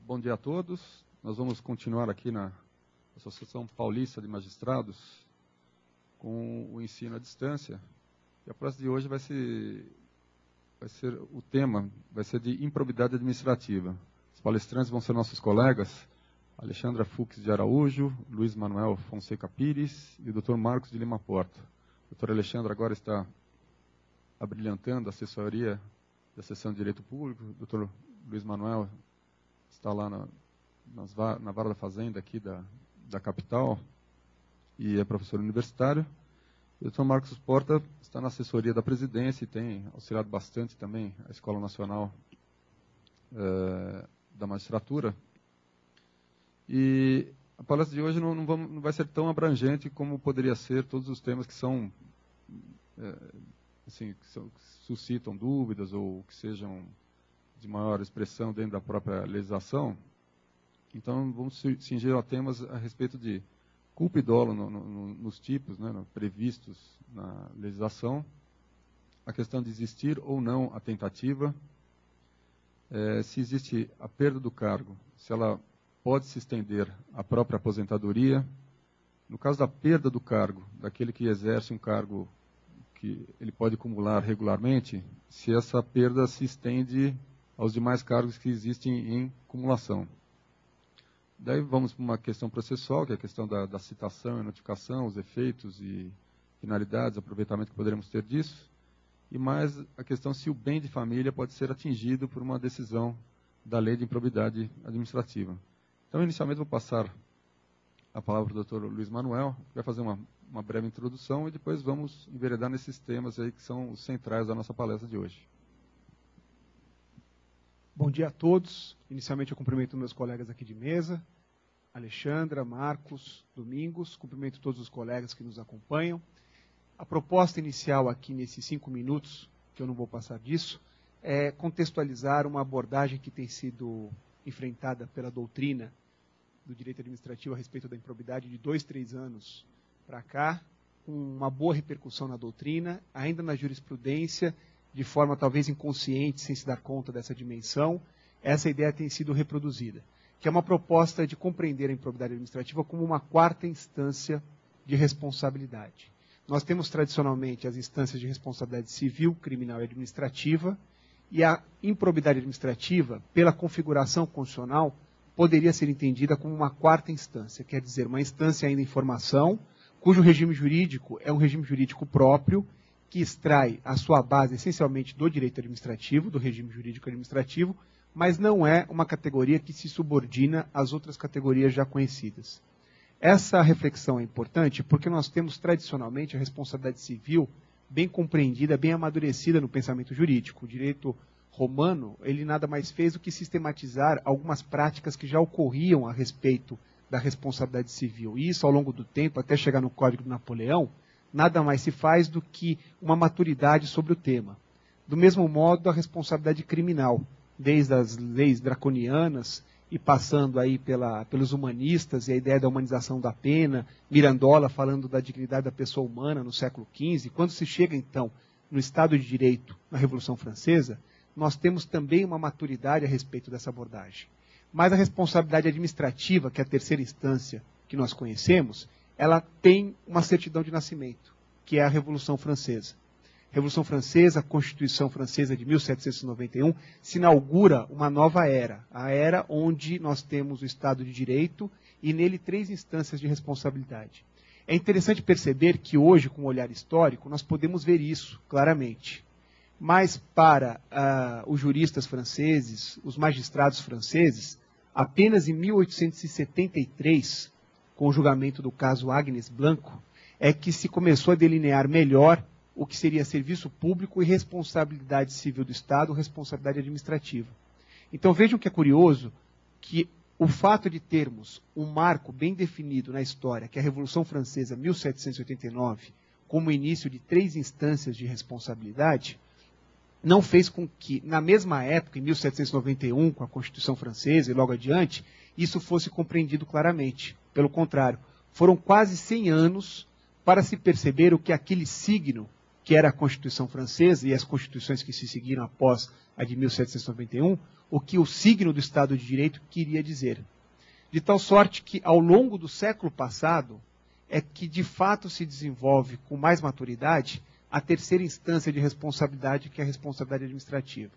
Bom dia a todos. Nós vamos continuar aqui na Associação Paulista de Magistrados com o ensino à distância. E a palestra de hoje vai ser o tema vai ser de improbidade administrativa. Os palestrantes vão ser nossos colegas Alexandra Fux de Araújo, Luiz Manuel Fonseca Pires e o Dr. Marcos de Lima Porta. O Dr. Alexandre agora está abrilhantando a assessoria da seção de Direito Público. O Dr. Luiz Manuel está lá na Vara da Fazenda aqui da capital e é professor universitário. E o Dr. Marcos Porta está na assessoria da presidência e tem auxiliado bastante também a Escola Nacional da Magistratura. E a palestra de hoje não vai ser tão abrangente como poderia ser todos os temas que são, que suscitam dúvidas ou que sejam de maior expressão dentro da própria legislação. Então, vamos cingir a temas a respeito de culpa e dolo nos tipos, né, previstos na legislação, a questão de existir ou não a tentativa, se existe a perda do cargo, se ela pode se estender à própria aposentadoria. No caso da perda do cargo, daquele que exerce um cargo que ele pode acumular regularmente, se essa perda se estende aos demais cargos que existem em acumulação. Daí vamos para uma questão processual, que é a questão da citação e notificação, os efeitos e finalidades, aproveitamento que poderemos ter disso, e mais a questão se o bem de família pode ser atingido por uma decisão da lei de improbidade administrativa. Então, inicialmente, vou passar a palavra para o Dr. Luiz Manuel, que vai fazer uma breve introdução e depois vamos enveredar nesses temas aí que são os centrais da nossa palestra de hoje. Bom dia a todos. Inicialmente, eu cumprimento meus colegas aqui de mesa, Alexandra, Marcos, Domingos, cumprimento todos os colegas que nos acompanham. A proposta inicial aqui nesses 5 minutos, que eu não vou passar disso, é contextualizar uma abordagem que tem sido enfrentada pela doutrina do direito administrativo a respeito da improbidade de 2, 3 anos para cá, com uma boa repercussão na doutrina, ainda na jurisprudência, de forma talvez inconsciente, sem se dar conta dessa dimensão. Essa ideia tem sido reproduzida, que é uma proposta de compreender a improbidade administrativa como uma 4ª instância de responsabilidade. Nós temos tradicionalmente as instâncias de responsabilidade civil, criminal e administrativa, e a improbidade administrativa, pela configuração constitucional, poderia ser entendida como uma 4ª instância, quer dizer, uma instância ainda em formação, cujo regime jurídico é um regime jurídico próprio, que extrai a sua base essencialmente do direito administrativo, do regime jurídico administrativo, mas não é uma categoria que se subordina às outras categorias já conhecidas. Essa reflexão é importante porque nós temos tradicionalmente a responsabilidade civil bem compreendida, bem amadurecida no pensamento jurídico. O direito romano, ele nada mais fez do que sistematizar algumas práticas que já ocorriam a respeito da responsabilidade civil. E isso, ao longo do tempo, até chegar no Código de Napoleão, nada mais se faz do que uma maturidade sobre o tema. Do mesmo modo, a responsabilidade criminal, desde as leis draconianas e passando aí pelos humanistas e a ideia da humanização da pena, Mirandola falando da dignidade da pessoa humana no século XV. Quando se chega, então, no Estado de Direito, na Revolução Francesa, nós temos também uma maturidade a respeito dessa abordagem. Mas a responsabilidade administrativa, que é a 3ª instância que nós conhecemos, ela tem uma certidão de nascimento, que é a Revolução Francesa. Revolução Francesa, a Constituição Francesa de 1791, se inaugura uma nova era, a era onde nós temos o Estado de Direito e nele 3 instâncias de responsabilidade. É interessante perceber que hoje, com o olhar histórico, nós podemos ver isso claramente. Mas para os juristas franceses, os magistrados franceses, apenas em 1873, com o julgamento do caso Agnes Blanco, é que se começou a delinear melhor o que seria serviço público e responsabilidade civil do Estado, responsabilidade administrativa. Então vejam que é curioso que o fato de termos um marco bem definido na história, que é a Revolução Francesa 1789, como início de 3 instâncias de responsabilidade, não fez com que, na mesma época, em 1791, com a Constituição Francesa e logo adiante, isso fosse compreendido claramente. Pelo contrário, foram quase 100 anos para se perceber o que aquele signo que era a Constituição Francesa e as constituições que se seguiram após a de 1791, o que o signo do Estado de Direito queria dizer. De tal sorte que, ao longo do século passado, é que de fato se desenvolve com mais maturidade a terceira instância de responsabilidade, que é a responsabilidade administrativa.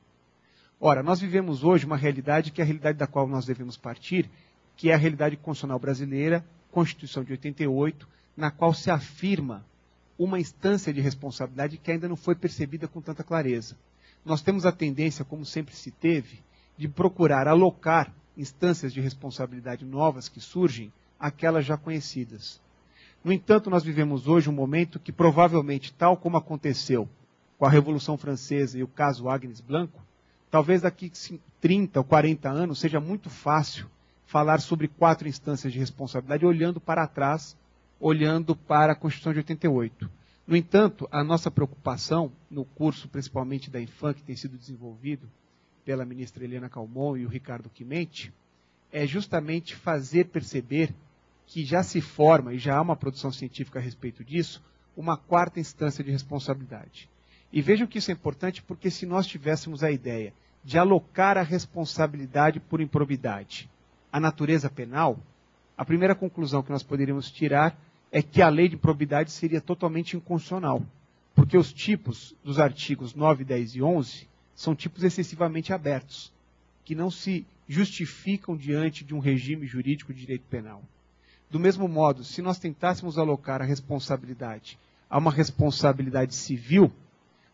Ora, nós vivemos hoje uma realidade que é a realidade da qual nós devemos partir, que é a realidade constitucional brasileira, Constituição de 88, na qual se afirma uma instância de responsabilidade que ainda não foi percebida com tanta clareza. Nós temos a tendência, como sempre se teve, de procurar alocar instâncias de responsabilidade novas que surgem àquelas já conhecidas. No entanto, nós vivemos hoje um momento que provavelmente, tal como aconteceu com a Revolução Francesa e o caso Agnes Blanco, talvez daqui 30 ou 40 anos seja muito fácil falar sobre 4 instâncias de responsabilidade olhando para trás, olhando para a Constituição de 88. No entanto, a nossa preocupação, no curso principalmente da INFAM, que tem sido desenvolvido pela ministra Helena Calmon e o Ricardo Chimente, é justamente fazer perceber que já se forma, e já há uma produção científica a respeito disso, uma 4ª instância de responsabilidade. E vejam que isso é importante porque se nós tivéssemos a ideia de alocar a responsabilidade por improbidade à natureza penal, a primeira conclusão que nós poderíamos tirar é que a lei de improbidade seria totalmente inconstitucional, porque os tipos dos artigos 9, 10 e 11 são tipos excessivamente abertos, que não se justificam diante de um regime jurídico de direito penal. Do mesmo modo, se nós tentássemos alocar a responsabilidade a uma responsabilidade civil,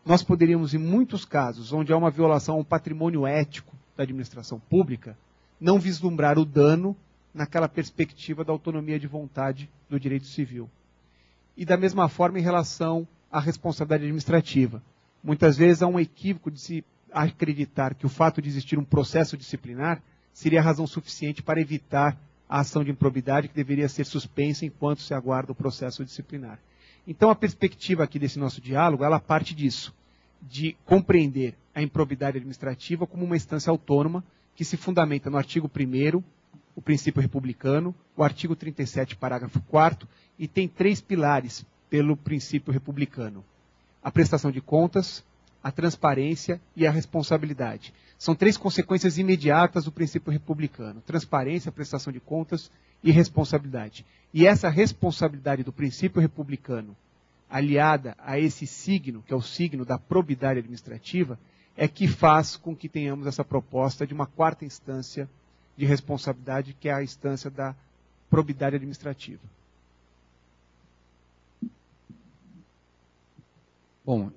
nós poderíamos, em muitos casos, onde há uma violação ao patrimônio ético da administração pública, não vislumbrar o dano naquela perspectiva da autonomia de vontade do direito civil. E da mesma forma em relação à responsabilidade administrativa. Muitas vezes há um equívoco de se acreditar que o fato de existir um processo disciplinar seria razão suficiente para evitar a ação de improbidade que deveria ser suspensa enquanto se aguarda o processo disciplinar. Então, a perspectiva aqui desse nosso diálogo, ela parte disso, de compreender a improbidade administrativa como uma instância autônoma que se fundamenta no artigo 1º, o princípio republicano, o artigo 37, parágrafo 4º, e tem 3 pilares pelo princípio republicano: a prestação de contas, a transparência e a responsabilidade. São 3 consequências imediatas do princípio republicano: transparência, prestação de contas e responsabilidade. E essa responsabilidade do princípio republicano, aliada a esse signo, que é o signo da probidade administrativa, é que faz com que tenhamos essa proposta de uma 4ª instância de responsabilidade, que é a instância da probidade administrativa. Bom,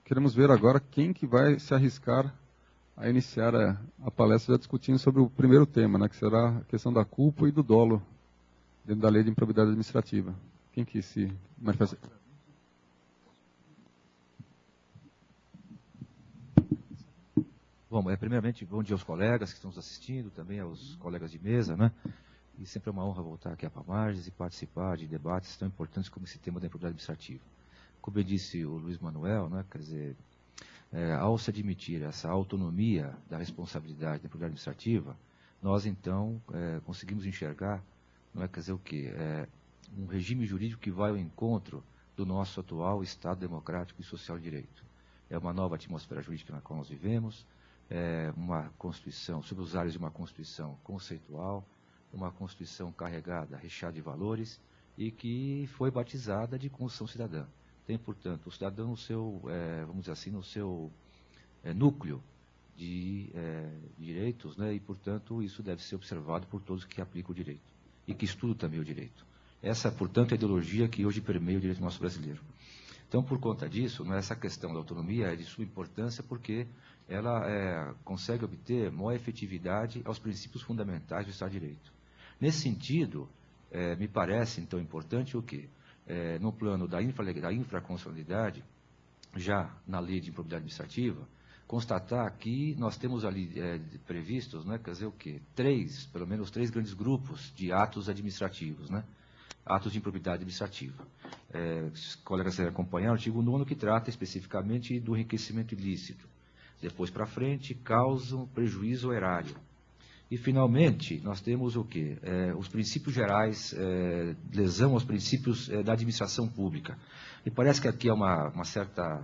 queremos ver agora quem que vai se arriscar a iniciar a palestra já discutindo sobre o primeiro tema, né, que será a questão da culpa e do dolo dentro da lei de improbidade administrativa. Quem que se manifesta? Bom, primeiramente, bom dia aos colegas que estão nos assistindo, também aos colegas de mesa, né? E sempre é uma honra voltar aqui à Pamarges e participar de debates tão importantes como esse tema da improbidade administrativa. Como eu disse o Luiz Manuel, né, quer dizer, ao se admitir essa autonomia da responsabilidade da improbidade administrativa, nós então conseguimos enxergar, não é, quer dizer, o quê? Um regime jurídico que vai ao encontro do nosso atual Estado democrático e social de direito. É uma nova atmosfera jurídica na qual nós vivemos, uma Constituição, sob os ares de uma Constituição conceitual, uma Constituição carregada, recheada de valores, e que foi batizada de Constituição Cidadã. Tem, portanto, o cidadão no seu, vamos dizer assim, no seu núcleo de direitos, né, e, portanto, isso deve ser observado por todos que aplicam o direito e que estudam também o direito. Essa, portanto, é a ideologia que hoje permeia o direito nosso brasileiro. Então, por conta disso, né, essa questão da autonomia é de suma importância porque ela consegue obter maior efetividade aos princípios fundamentais do Estado de Direito. Nesse sentido, me parece, então, importante o quê? No plano da infraconstitucionalidade, já na lei de improbidade administrativa, constatar que nós temos ali previstos, né, quer dizer, o quê? Pelo menos três grandes grupos de atos administrativos, né? Atos de improbidade administrativa. Os colegas acompanharam o artigo 9º, que trata especificamente do enriquecimento ilícito. Depois para frente, causam prejuízo ao erário. E, finalmente, nós temos o quê? Os princípios gerais, lesão aos princípios da administração pública. E parece que aqui é uma certa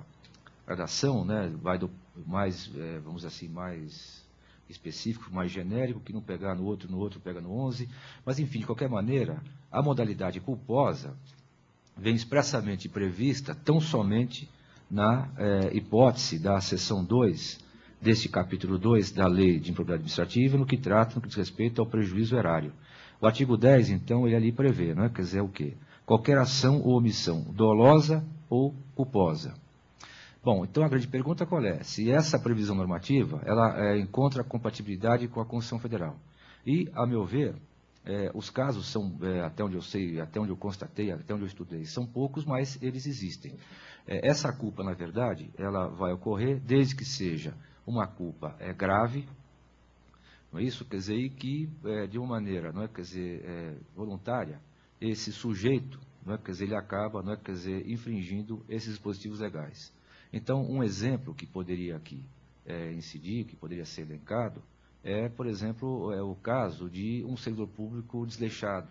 gradação, né? Vai do mais, vamos dizer assim, mais específico, mais genérico, que não pegar no outro pega no 11. Mas, enfim, de qualquer maneira, a modalidade culposa vem expressamente prevista tão somente na hipótese da seção 2 deste capítulo 2 da Lei de Improbidade Administrativa, no que diz respeito ao prejuízo erário. O artigo 10, então, ele ali prevê, não é? Quer dizer, o quê? Qualquer ação ou omissão dolosa ou culposa. Bom, então a grande pergunta qual é? Se essa previsão normativa, ela encontra compatibilidade com a Constituição Federal. E, a meu ver, os casos são, até onde eu sei, até onde eu constatei, até onde eu estudei, são poucos, mas eles existem. Essa culpa, na verdade, ela vai ocorrer desde que seja uma culpa grave, não é isso? Quer dizer, e que, de uma maneira, não é, quer dizer, voluntária, esse sujeito, não é, quer dizer, ele acaba, não é, quer dizer, infringindo esses dispositivos legais. Então, um exemplo que poderia aqui incidir, que poderia ser elencado, por exemplo, o caso de um servidor público desleixado.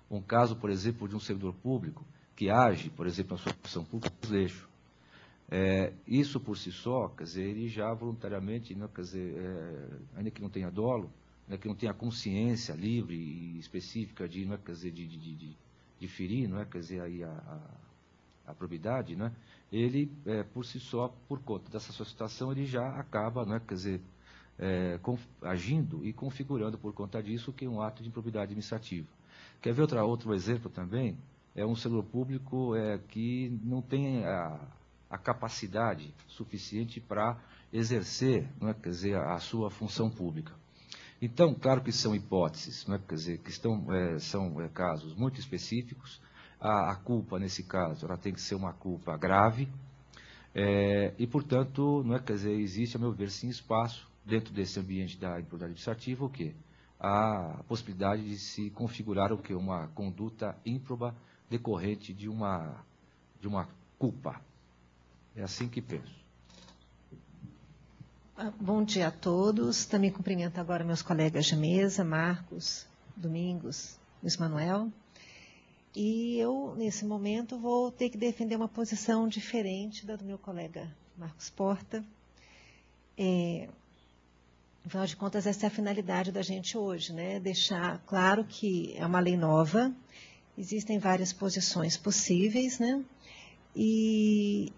Um caso, por exemplo, de um servidor público que age, por exemplo, na sua função pública, desleixo. Isso por si só, quer dizer, ele já voluntariamente, não, quer dizer, ainda que não tenha dolo, né, que não tenha consciência livre e específica de, não é, quer dizer, de ferir, não é, quer dizer, aí a probidade, né, ele, por si só, por conta dessa sua situação, ele já acaba, não é, quer dizer, agindo e configurando por conta disso que é um ato de improbidade administrativa. Quer ver outro exemplo também? É um servidor público que não tem a capacidade suficiente para exercer, não é, quer dizer, a sua função pública. Então, claro que são hipóteses, não é, quer dizer, que são casos muito específicos. A culpa, nesse caso, ela tem que ser uma culpa grave, e, portanto, não é, quer dizer, existe, a meu ver, sim, espaço, dentro desse ambiente da improbidade administrativa, o quê? A possibilidade de se configurar o quê? Uma conduta ímproba decorrente de uma culpa. É assim que penso. Bom dia a todos. Também cumprimento agora meus colegas de mesa, Marcos, Domingos, Luiz Manuel. E eu, nesse momento, vou ter que defender uma posição diferente da do meu colega Marcos Porta. Afinal de contas, essa é a finalidade da gente hoje, né? Deixar claro que é uma lei nova, existem várias posições possíveis, né? E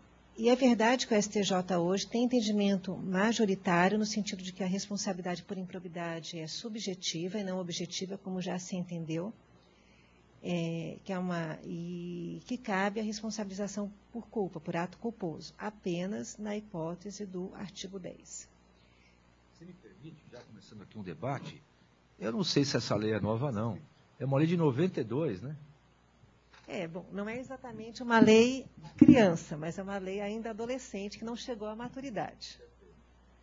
é verdade que o STJ hoje tem entendimento majoritário no sentido de que a responsabilidade por improbidade é subjetiva e não objetiva, como já se entendeu, que cabe a responsabilização por culpa, por ato culposo, apenas na hipótese do artigo 10. Você me permite, já começando aqui um debate, eu não sei se essa lei é nova, não. É uma lei de 92, né? Bom, não é exatamente uma lei criança, mas é uma lei ainda adolescente que não chegou à maturidade.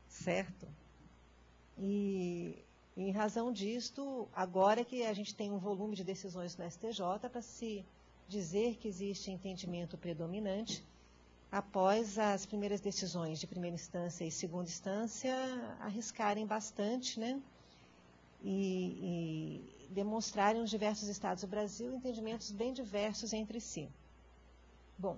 Certo? E, em razão disto, agora que a gente tem um volume de decisões no STJ para se dizer que existe entendimento predominante, após as primeiras decisões de primeira instância e segunda instância arriscarem bastante, né? E demonstrarem nos diversos estados do Brasil entendimentos bem diversos entre si. Bom,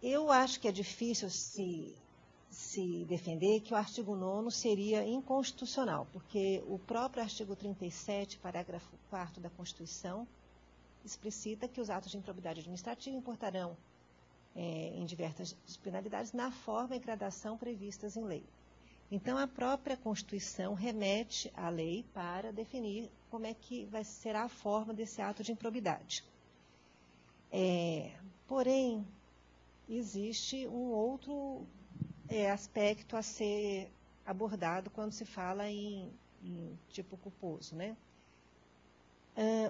eu acho que é difícil se defender que o artigo 9º seria inconstitucional, porque o próprio artigo 37, parágrafo 4º da Constituição, explicita que os atos de improbidade administrativa importarão em diversas penalidades na forma e gradação previstas em lei. Então, a própria Constituição remete à lei para definir como é que será a forma desse ato de improbidade. Porém, existe um outro aspecto a ser abordado quando se fala em tipo culposo, né?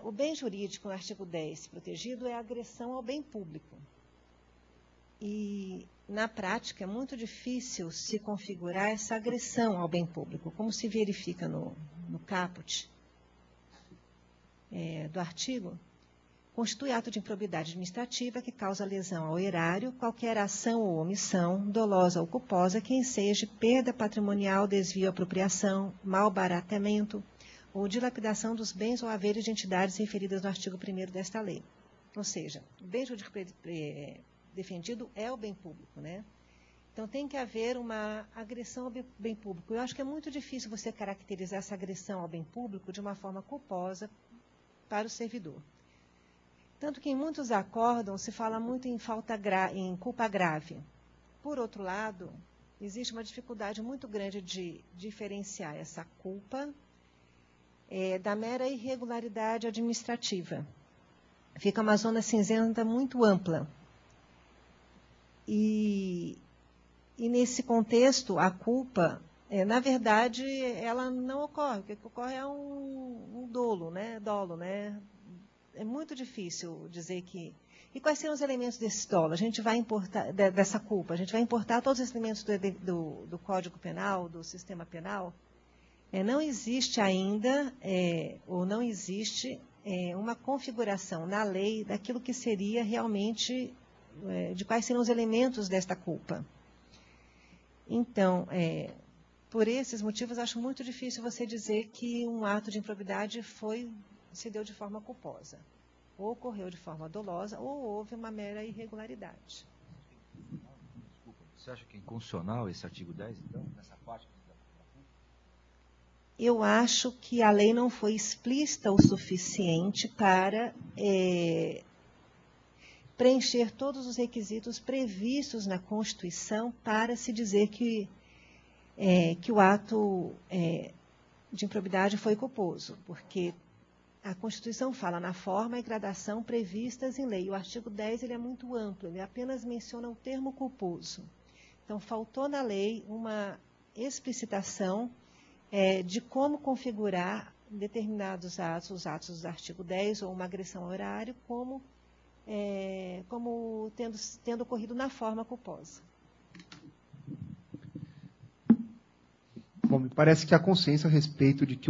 O bem jurídico, no artigo 10, protegido, é a agressão ao bem público. E, na prática, é muito difícil se configurar essa agressão ao bem público, como se verifica no caput do artigo. constitui ato de improbidade administrativa que causa lesão ao erário, qualquer ação ou omissão, dolosa ou culposa, que enseje perda patrimonial, desvio, apropriação, malbaratamento ou dilapidação dos bens ou haveres de entidades referidas no artigo 1º desta lei. Ou seja, o bem jurídico defendido é o bem público, né? Então, tem que haver uma agressão ao bem público. Eu acho que é muito difícil você caracterizar essa agressão ao bem público de uma forma culposa para o servidor. Tanto que em muitos acórdãos se fala muito em culpa grave. Por outro lado, existe uma dificuldade muito grande de diferenciar essa culpa da mera irregularidade administrativa. Fica uma zona cinzenta muito ampla. E nesse contexto, a culpa, na verdade, ela não ocorre. O que ocorre é um dolo, né? É muito difícil dizer que... E quais seriam os elementos desse dolo? A gente vai importar, dessa culpa, a gente vai importar todos os elementos do Código Penal, do sistema penal. Não existe ainda, ou não existe, uma configuração na lei daquilo que seria realmente, de quais seriam os elementos desta culpa. Então, por esses motivos, acho muito difícil você dizer que um ato de improbidade se deu de forma culposa, ou ocorreu de forma dolosa, ou houve uma mera irregularidade. Você acha que é inconstitucional esse artigo 10, então, nessa parte? Eu acho que a lei não foi explícita o suficiente para preencher todos os requisitos previstos na Constituição para se dizer que o ato de improbidade foi culposo, porque a Constituição fala na forma e gradação previstas em lei. O artigo 10 ele é muito amplo, ele apenas menciona o termo culposo. Então, faltou na lei uma explicitação de como configurar determinados atos, os atos do artigo 10, ou uma agressão ao horário, como tendo ocorrido na forma culposa. Bom, me parece que há consenso a respeito de que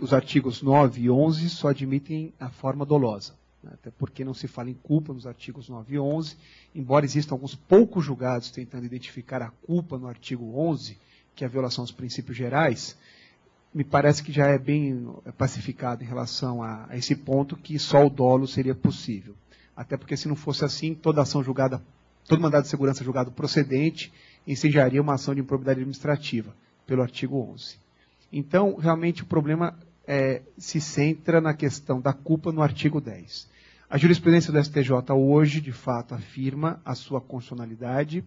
os artigos 9 e 11 só admitem a forma dolosa, né? Até porque não se fala em culpa nos artigos 9 e 11, embora existam alguns poucos julgados tentando identificar a culpa no artigo 11, que é a violação dos princípios gerais. Me parece que já é bem pacificado em relação a esse ponto, que só o dolo seria possível. Até porque, se não fosse assim, toda ação julgada, todo mandado de segurança julgado procedente ensejaria uma ação de improbidade administrativa, pelo artigo 11. Então, realmente, o problema se centra na questão da culpa no artigo 10. A jurisprudência do STJ hoje, de fato, afirma a sua constitucionalidade,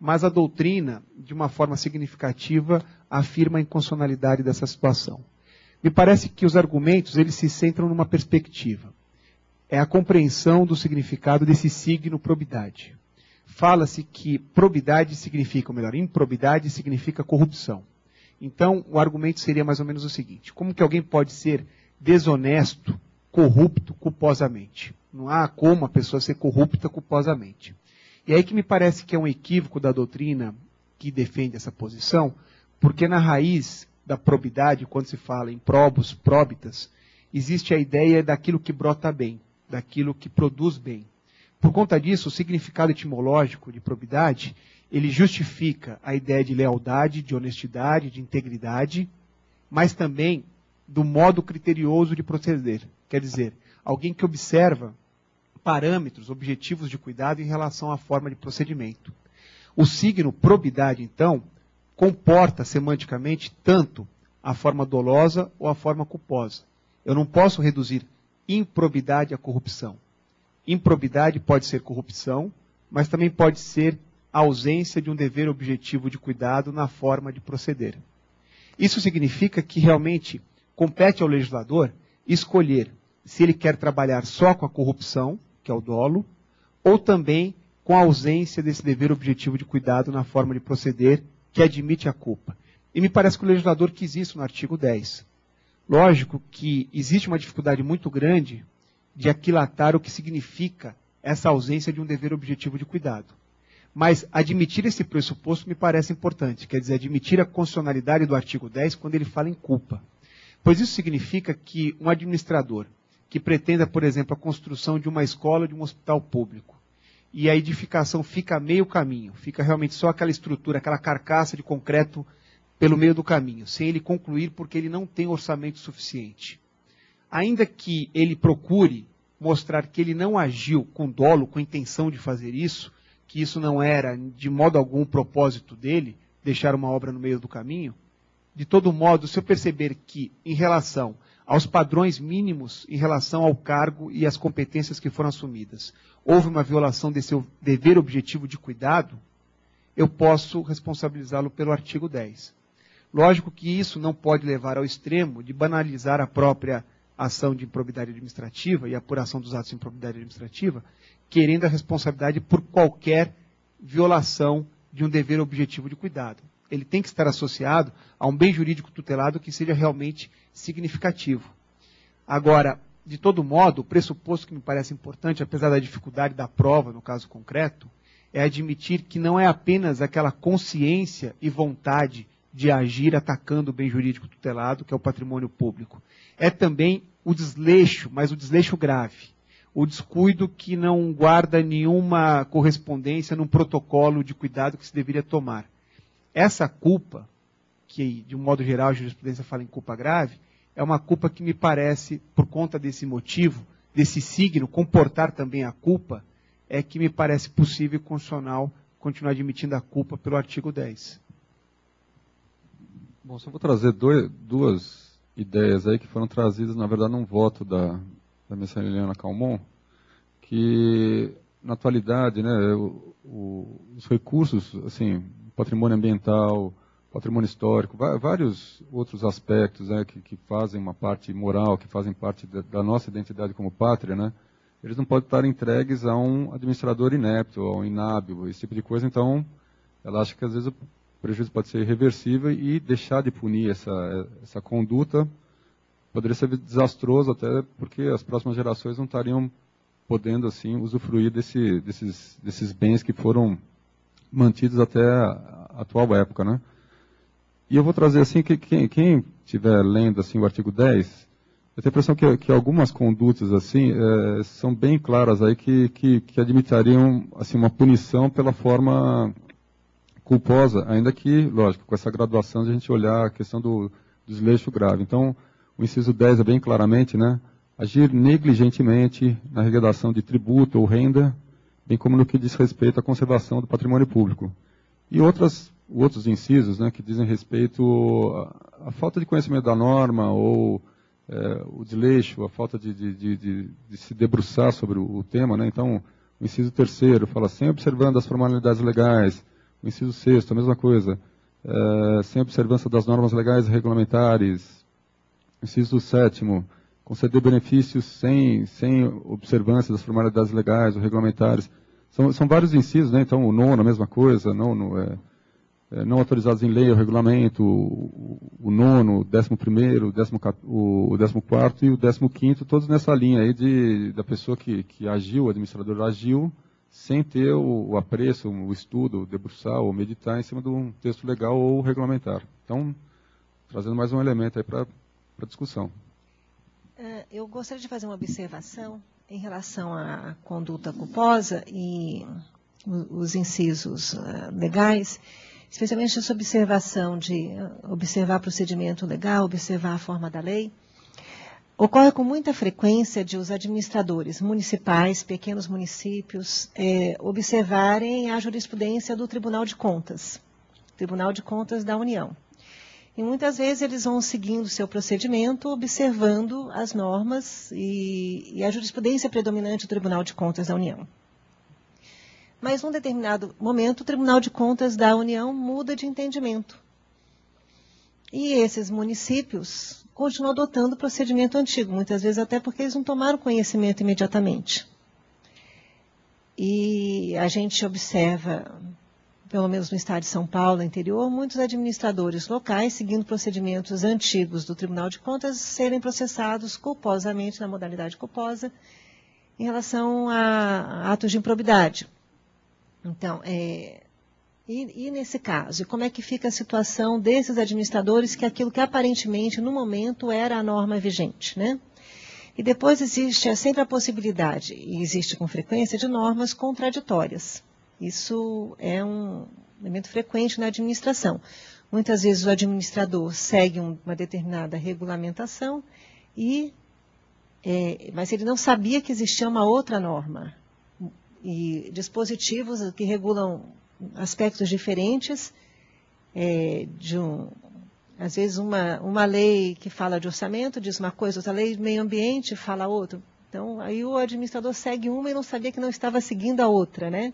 mas a doutrina, de uma forma significativa, afirma a inconstitucionalidade dessa situação. Me parece que os argumentos eles se centram numa perspectiva. É a compreensão do significado desse signo probidade. Fala-se que probidade significa, ou melhor, improbidade significa corrupção. Então, o argumento seria mais ou menos o seguinte: como que alguém pode ser desonesto, corrupto, culposamente? Não há como a pessoa ser corrupta culposamente. E aí que me parece que é um equívoco da doutrina que defende essa posição, porque na raiz da probidade, quando se fala em probos, probitas, existe a ideia daquilo que brota bem, daquilo que produz bem. Por conta disso, o significado etimológico de probidade, ele justifica a ideia de lealdade, de honestidade, de integridade, mas também do modo criterioso de proceder. Quer dizer, alguém que observa parâmetros, objetivos de cuidado em relação à forma de procedimento. O signo probidade, então, comporta semanticamente tanto a forma dolosa ou a forma culposa. Eu não posso reduzir improbidade à corrupção. Improbidade pode ser corrupção, mas também pode ser a ausência de um dever objetivo de cuidado na forma de proceder. Isso significa que realmente compete ao legislador escolher se ele quer trabalhar só com a corrupção, que é o dolo, ou também com a ausência desse dever objetivo de cuidado na forma de proceder, que admite a culpa. E me parece que o legislador quis isso no artigo 10. Lógico que existe uma dificuldade muito grande de aquilatar o que significa essa ausência de um dever objetivo de cuidado. Mas admitir esse pressuposto me parece importante, quer dizer, admitir a constitucionalidade do artigo 10 quando ele fala em culpa. Pois isso significa que um administrador que pretenda, por exemplo, a construção de uma escola ou de um hospital público, e a edificação fica a meio caminho, fica realmente só aquela estrutura, aquela carcaça de concreto pelo meio do caminho, sem ele concluir porque ele não tem orçamento suficiente. Ainda que ele procure mostrar que ele não agiu com dolo, com intenção de fazer isso, que isso não era de modo algum o propósito dele, deixar uma obra no meio do caminho, de todo modo, se eu perceber que, em relação aos padrões mínimos, em relação ao cargo e às competências que foram assumidas, houve uma violação desse dever objetivo de cuidado, eu posso responsabilizá-lo pelo artigo 10. Lógico que isso não pode levar ao extremo de banalizar a própria ação de improbidade administrativa e apuração dos atos de improbidade administrativa, querendo a responsabilidade por qualquer violação de um dever objetivo de cuidado. Ele tem que estar associado a um bem jurídico tutelado que seja realmente significativo. Agora, de todo modo, o pressuposto que me parece importante, apesar da dificuldade da prova, no caso concreto, é admitir que não é apenas aquela consciência e vontade de agir atacando o bem jurídico tutelado, que é o patrimônio público. É também o desleixo, mas o desleixo grave. O descuido que não guarda nenhuma correspondência num protocolo de cuidado que se deveria tomar. Essa culpa, que de um modo geral a jurisprudência fala em culpa grave, é uma culpa que me parece, por conta desse motivo, desse signo, comportar também a culpa, é que me parece possível e constitucional continuar admitindo a culpa pelo artigo 10. Bom, só vou trazer duas ideias aí que foram trazidas, na verdade, num voto da ministra Liliana Calmon, que, na atualidade, né, os recursos, assim, patrimônio ambiental, patrimônio histórico, vários outros aspectos, né, que fazem uma parte moral, que fazem parte da nossa identidade como pátria, né, eles não podem estar entregues a um administrador inepto, a um inábil, esse tipo de coisa. Então, ela acha que às vezes o prejuízo pode ser irreversível e deixar de punir essa conduta poderia ser desastroso, até porque as próximas gerações não estariam podendo assim usufruir desses bens que foram mantidos até a atual época, né? E eu vou trazer assim que quem estiver lendo assim o artigo 10, eu tenho a impressão que algumas condutas assim são bem claras aí que admitiriam assim uma punição pela forma culposa, ainda que, lógico, com essa graduação de a gente olhar a questão do desleixo grave. Então, o inciso 10 é bem claramente, né? Agir negligentemente na arrecadação de tributo ou renda, bem como no que diz respeito à conservação do patrimônio público. E outros incisos, né, que dizem respeito à falta de conhecimento da norma ou o desleixo, a falta de se debruçar sobre o tema, né? Então, o inciso 3º fala, sem observando as formalidades legais. O inciso 6º, a mesma coisa, sem observância das normas legais e regulamentares. O inciso 7º, conceder benefícios sem observância das formalidades legais ou regulamentares. São vários incisos, né? Então, o 9º, a mesma coisa, não autorizados em lei ou regulamento, o 9º, o 11º, o 14º e o 15º, todos nessa linha aí da pessoa que agiu, o administrador agiu, sem ter o apreço, o estudo, o debruçar ou meditar em cima de um texto legal ou regulamentar. Então, trazendo mais um elemento aí para a discussão. Eu gostaria de fazer uma observação em relação à conduta culposa e os incisos legais, especialmente essa observação de observar procedimento legal, observar a forma da lei. Ocorre com muita frequência de os administradores municipais, pequenos municípios, observarem a jurisprudência do Tribunal de Contas da União. E muitas vezes eles vão seguindo o seu procedimento, observando as normas e a jurisprudência predominante do Tribunal de Contas da União. Mas, num determinado momento, o Tribunal de Contas da União muda de entendimento. E esses municípios continuam adotando o procedimento antigo, muitas vezes até porque eles não tomaram conhecimento imediatamente. E a gente observa, pelo menos no estado de São Paulo, interior, muitos administradores locais, seguindo procedimentos antigos do Tribunal de Contas, serem processados culposamente, na modalidade culposa, em relação a atos de improbidade. Então, e nesse caso, como é que fica a situação desses administradores que aquilo que aparentemente, no momento, era a norma vigente, né? E depois existe sempre a possibilidade, e existe com frequência, de normas contraditórias. Isso é um elemento frequente na administração. Muitas vezes o administrador segue uma determinada regulamentação, mas ele não sabia que existia uma outra norma. E dispositivos que regulam aspectos diferentes, às vezes uma lei que fala de orçamento diz uma coisa, outra lei de meio ambiente fala outra. Então, aí o administrador segue uma e não sabia que não estava seguindo a outra, né?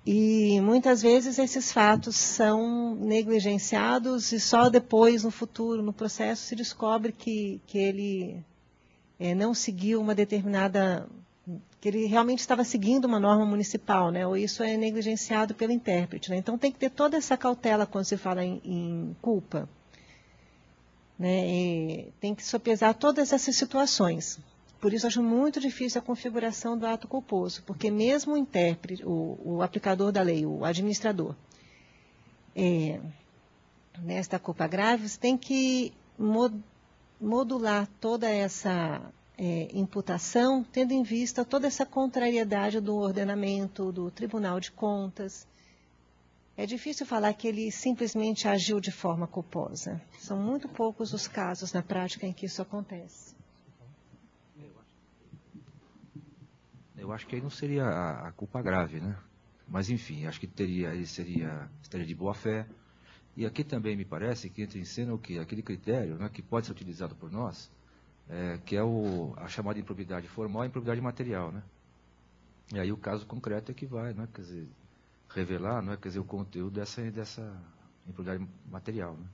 E muitas vezes esses fatos são negligenciados e só depois, no futuro, no processo, se descobre que ele não seguiu uma determinada... que ele realmente estava seguindo uma norma municipal, né? Ou isso é negligenciado pelo intérprete, né? Então tem que ter toda essa cautela quando se fala em culpa, né? E tem que sopesar todas essas situações. Por isso acho muito difícil a configuração do ato culposo, porque mesmo o intérprete, o aplicador da lei, o administrador, nesta culpa grave, você tem que modular toda essa imputação, tendo em vista toda essa contrariedade do ordenamento, do Tribunal de Contas. É difícil falar que ele simplesmente agiu de forma culposa. São muito poucos os casos na prática em que isso acontece. Eu acho que aí não seria a culpa grave, né? Mas, enfim, acho que estaria de boa fé. E aqui também me parece que entra em cena aquele critério, né, que pode ser utilizado por nós, que é a chamada improbidade formal e improbidade material, né? E aí o caso concreto é que vai, né? Quer dizer, revelar, não é? Quer dizer, o conteúdo dessa improbidade material, né?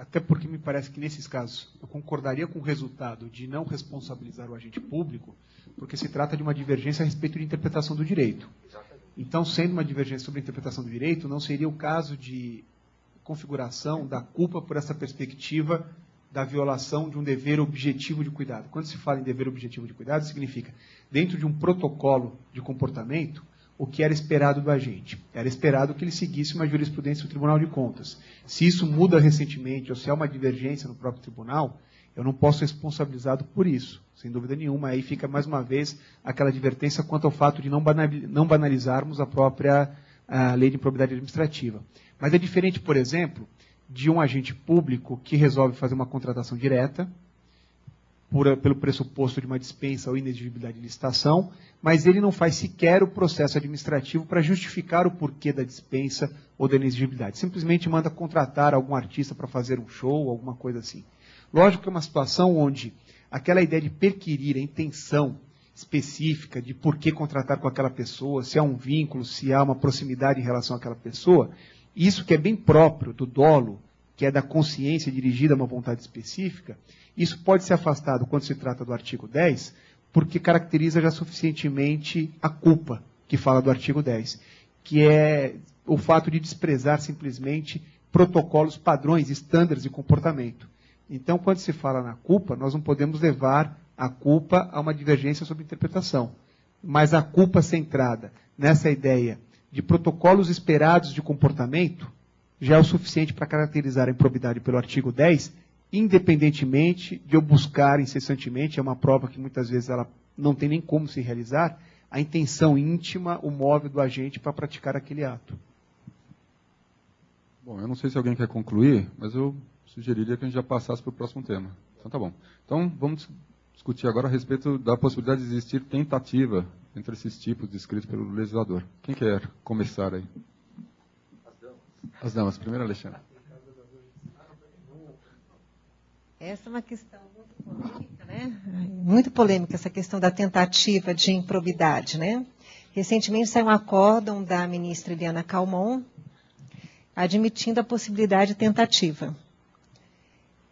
Até porque me parece que nesses casos eu concordaria com o resultado de não responsabilizar o agente público, porque se trata de uma divergência a respeito de interpretação do direito. Então, sendo uma divergência sobre a interpretação do direito, não seria o caso de configuração da culpa por essa perspectiva da violação de um dever objetivo de cuidado. Quando se fala em dever objetivo de cuidado, significa, dentro de um protocolo de comportamento, o que era esperado do agente. Era esperado que ele seguisse uma jurisprudência do Tribunal de Contas. Se isso muda recentemente, ou se há uma divergência no próprio tribunal, eu não posso ser responsabilizado por isso, sem dúvida nenhuma. Aí fica, mais uma vez, aquela advertência quanto ao fato de não banalizarmos a própria lei de improbidade administrativa. Mas é diferente, por exemplo, de um agente público que resolve fazer uma contratação direta, pelo pressuposto de uma dispensa ou inexigibilidade de licitação, mas ele não faz sequer o processo administrativo para justificar o porquê da dispensa ou da inexigibilidade. Simplesmente manda contratar algum artista para fazer um show, alguma coisa assim. Lógico que é uma situação onde aquela ideia de perquirir a intenção específica de por que contratar com aquela pessoa, se há um vínculo, se há uma proximidade em relação àquela pessoa, isso que é bem próprio do dolo, que é da consciência dirigida a uma vontade específica, isso pode ser afastado quando se trata do artigo 10, porque caracteriza já suficientemente a culpa que fala do artigo 10, que é o fato de desprezar simplesmente protocolos, padrões, estándares de comportamento. Então, quando se fala na culpa, nós não podemos levar a culpa a uma divergência sobre interpretação. Mas a culpa centrada nessa ideia de protocolos esperados de comportamento já é o suficiente para caracterizar a improbidade pelo artigo 10, independentemente de eu buscar incessantemente, é uma prova que muitas vezes ela não tem nem como se realizar, a intenção íntima, o móvel do agente para praticar aquele ato. Bom, eu não sei se alguém quer concluir, mas eu sugeriria que a gente já passasse para o próximo tema. Então tá bom. Então vamos discutir agora a respeito da possibilidade de existir tentativa entre esses tipos descritos pelo legislador. Quem quer começar aí? As damas. Primeiro, Alexandre. Essa é uma questão muito polêmica, né? Muito polêmica essa questão da tentativa de improbidade, né? Recentemente saiu um acórdão da ministra Eliana Calmon admitindo a possibilidade de tentativa.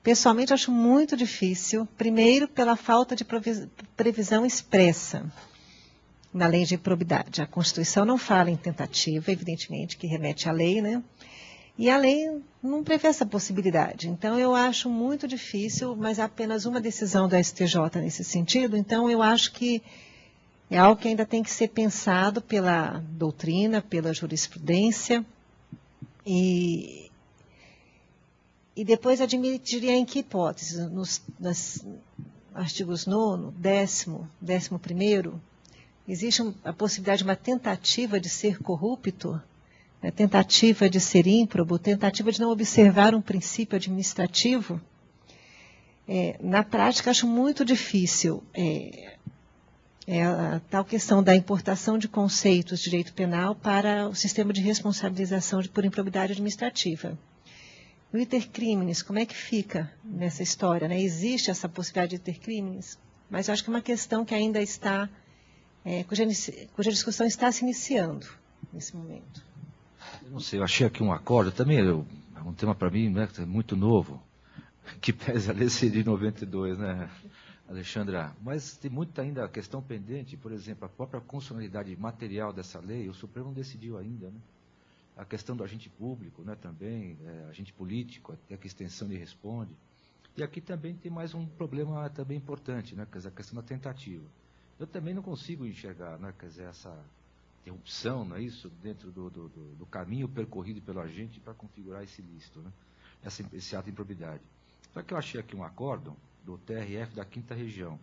Pessoalmente, acho muito difícil, primeiro, pela falta de previsão expressa na lei de improbidade. A Constituição não fala em tentativa, evidentemente, que remete à lei, né? E a lei não prevê essa possibilidade. Então, eu acho muito difícil, mas há apenas uma decisão do STJ nesse sentido. Então, eu acho que é algo que ainda tem que ser pensado pela doutrina, pela jurisprudência. E depois admitiria em que hipóteses? artigos 9º, 10º, 11º, existe a possibilidade de uma tentativa de ser corrupto, né, tentativa de ser ímprobo, tentativa de não observar um princípio administrativo. Na prática, acho muito difícil a tal questão da importação de conceitos de direito penal para o sistema de responsabilização por improbidade administrativa. O iter criminis, como é que fica nessa história, né? Existe essa possibilidade de iter criminis, mas eu acho que é uma questão que ainda está, cuja discussão está se iniciando nesse momento. Eu não sei, eu achei aqui um acordo, também é um tema para mim, né, muito novo, que pese a lei ser de 92, né, Alexandra? Mas tem muita ainda a questão pendente, por exemplo, a própria constitucionalidade material dessa lei, o Supremo não decidiu ainda, né? A questão do agente público, né, também, agente político, até que extensão ele responde. E aqui também tem mais um problema também importante, né, quer dizer, a questão da tentativa. Eu também não consigo enxergar, né, quer dizer, essa interrupção, não é isso, dentro do caminho percorrido pelo agente para configurar esse ilícito, né, esse ato de improbidade. Só que eu achei aqui um acórdão do TRF da 5ª Região.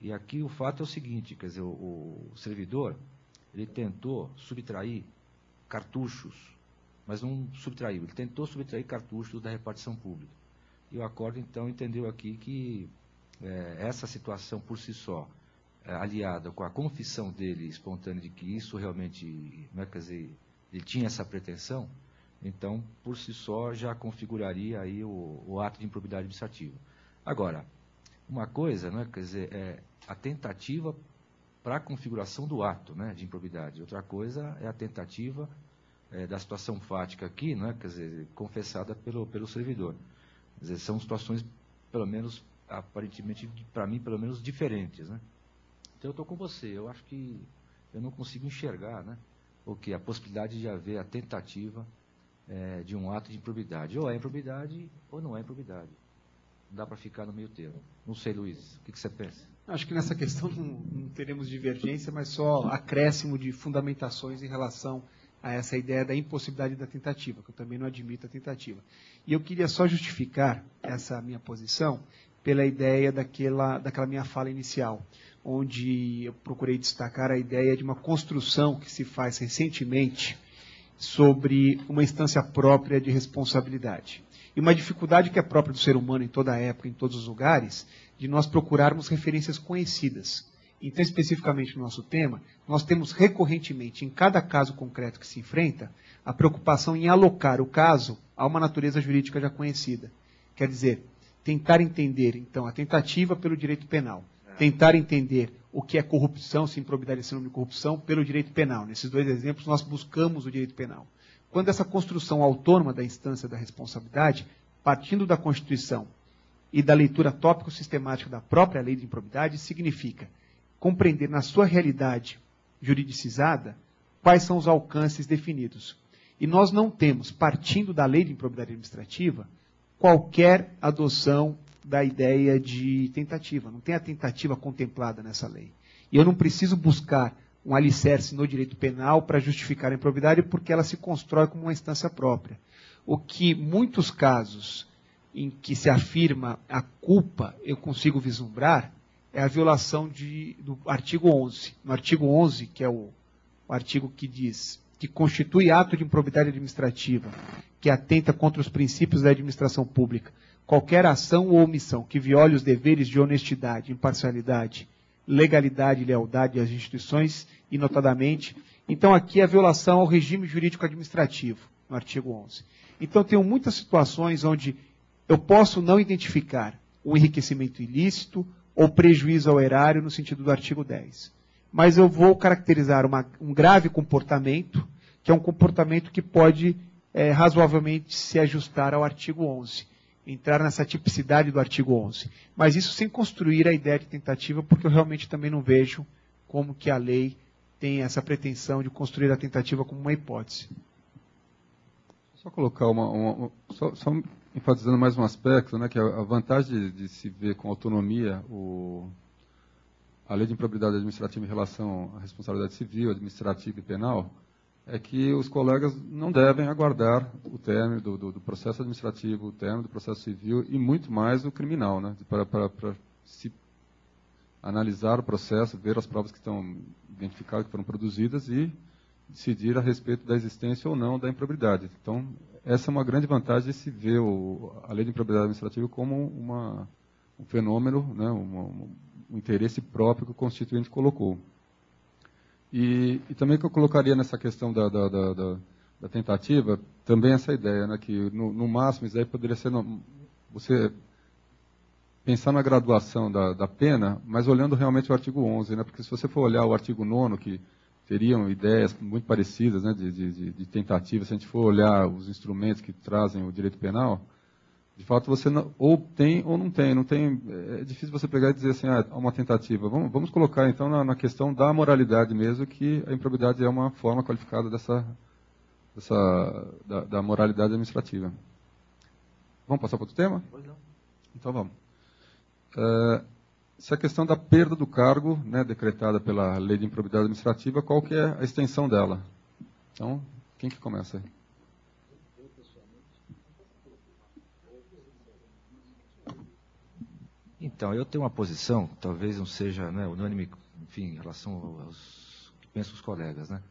E aqui o fato é o seguinte, quer dizer, o servidor, ele tentou subtrair cartuchos, mas não subtraiu, ele tentou subtrair cartuchos da repartição pública. E o acórdão, então, entendeu aqui que essa situação por si só, aliada com a confissão dele espontânea de que isso realmente, né, quer dizer, ele tinha essa pretensão, então, por si só, já configuraria aí o ato de improbidade administrativa. Agora, uma coisa, né, quer dizer, a tentativa para a configuração do ato, né, de improbidade. Outra coisa é a tentativa da situação fática aqui, né, quer dizer, confessada pelo servidor. Quer dizer, são situações, pelo menos, aparentemente, para mim, pelo menos, diferentes, né? Então, eu estou com você. Eu acho que eu não consigo enxergar, né, a possibilidade de haver a tentativa de um ato de improbidade. Ou é improbidade ou não é improbidade. Não dá para ficar no meio termo. Não sei, Luiz, o que você pensa? Acho que nessa questão não teremos divergência, mas só acréscimo de fundamentações em relação a essa ideia da impossibilidade da tentativa, que eu também não admito a tentativa. E eu queria só justificar essa minha posição pela ideia daquela minha fala inicial, onde eu procurei destacar a ideia de uma construção que se faz recentemente sobre uma instância própria de responsabilidade. E uma dificuldade que é própria do ser humano em toda a época, em todos os lugares, de nós procurarmos referências conhecidas. Então, especificamente no nosso tema, nós temos recorrentemente, em cada caso concreto que se enfrenta, a preocupação em alocar o caso a uma natureza jurídica já conhecida. Quer dizer, tentar entender, então, a tentativa pelo direito penal, tentar entender o que é corrupção, se improbidade é sinônimo de corrupção, pelo direito penal. Nesses dois exemplos, nós buscamos o direito penal. Quando essa construção autônoma da instância da responsabilidade, partindo da Constituição e da leitura tópico-sistemática da própria lei de improbidade, significa compreender na sua realidade juridicizada quais são os alcances definidos. E nós não temos, partindo da lei de improbidade administrativa, qualquer adoção da ideia de tentativa. Não tem a tentativa contemplada nessa lei. E eu não preciso buscar um alicerce no direito penal para justificar a improbidade, porque ela se constrói como uma instância própria. O que muitos casos em que se afirma a culpa eu consigo vislumbrar é a violação do artigo 11. No artigo 11, que é o artigo que diz que constitui ato de improbidade administrativa, que atenta contra os princípios da administração pública, qualquer ação ou omissão que viole os deveres de honestidade, imparcialidade, legalidade e lealdade às instituições, e notadamente. Então, aqui é a violação ao regime jurídico administrativo, no artigo 11. Então, tenho muitas situações onde eu posso não identificar um enriquecimento ilícito ou prejuízo ao erário no sentido do artigo 10. Mas eu vou caracterizar um grave comportamento, que é um comportamento que pode razoavelmente se ajustar ao artigo 11. Entrar nessa tipicidade do artigo 11. Mas isso sem construir a ideia de tentativa, porque eu realmente também não vejo como que a lei tem essa pretensão de construir a tentativa como uma hipótese. Só colocar só enfatizando mais um aspecto, né, que a vantagem de se ver com autonomia a lei de improbidade administrativa em relação à responsabilidade civil, administrativa e penal, é que os colegas não devem aguardar o término do processo administrativo, o término do processo civil e muito mais o criminal, né, para se analisar o processo, ver as provas que estão identificadas, que foram produzidas e decidir a respeito da existência ou não da improbidade. Então, essa é uma grande vantagem de se ver a lei de improbidade administrativa como um fenômeno, né, um interesse próprio que o Constituinte colocou. E também que eu colocaria nessa questão da tentativa, também essa ideia, né, que no máximo isso aí poderia ser você pensar na graduação da pena, mas olhando realmente o artigo 11, né, porque se você for olhar o artigo 9º, que teriam ideias muito parecidas, né, de tentativa, se a gente for olhar os instrumentos que trazem o direito penal, de fato você ou tem ou não tem. É difícil você pegar e dizer assim, há uma tentativa. Vamos colocar então na questão da moralidade mesmo, que a improbidade é uma forma qualificada da moralidade administrativa. Vamos passar para outro tema? Pois não. Então vamos. Se a questão da perda do cargo, né, decretada pela lei de improbidade administrativa, qual que é a extensão dela? Então, quem que começa aí? Então, eu tenho uma posição, talvez não seja, né, unânime, enfim, em relação aos que pensam os colegas, né?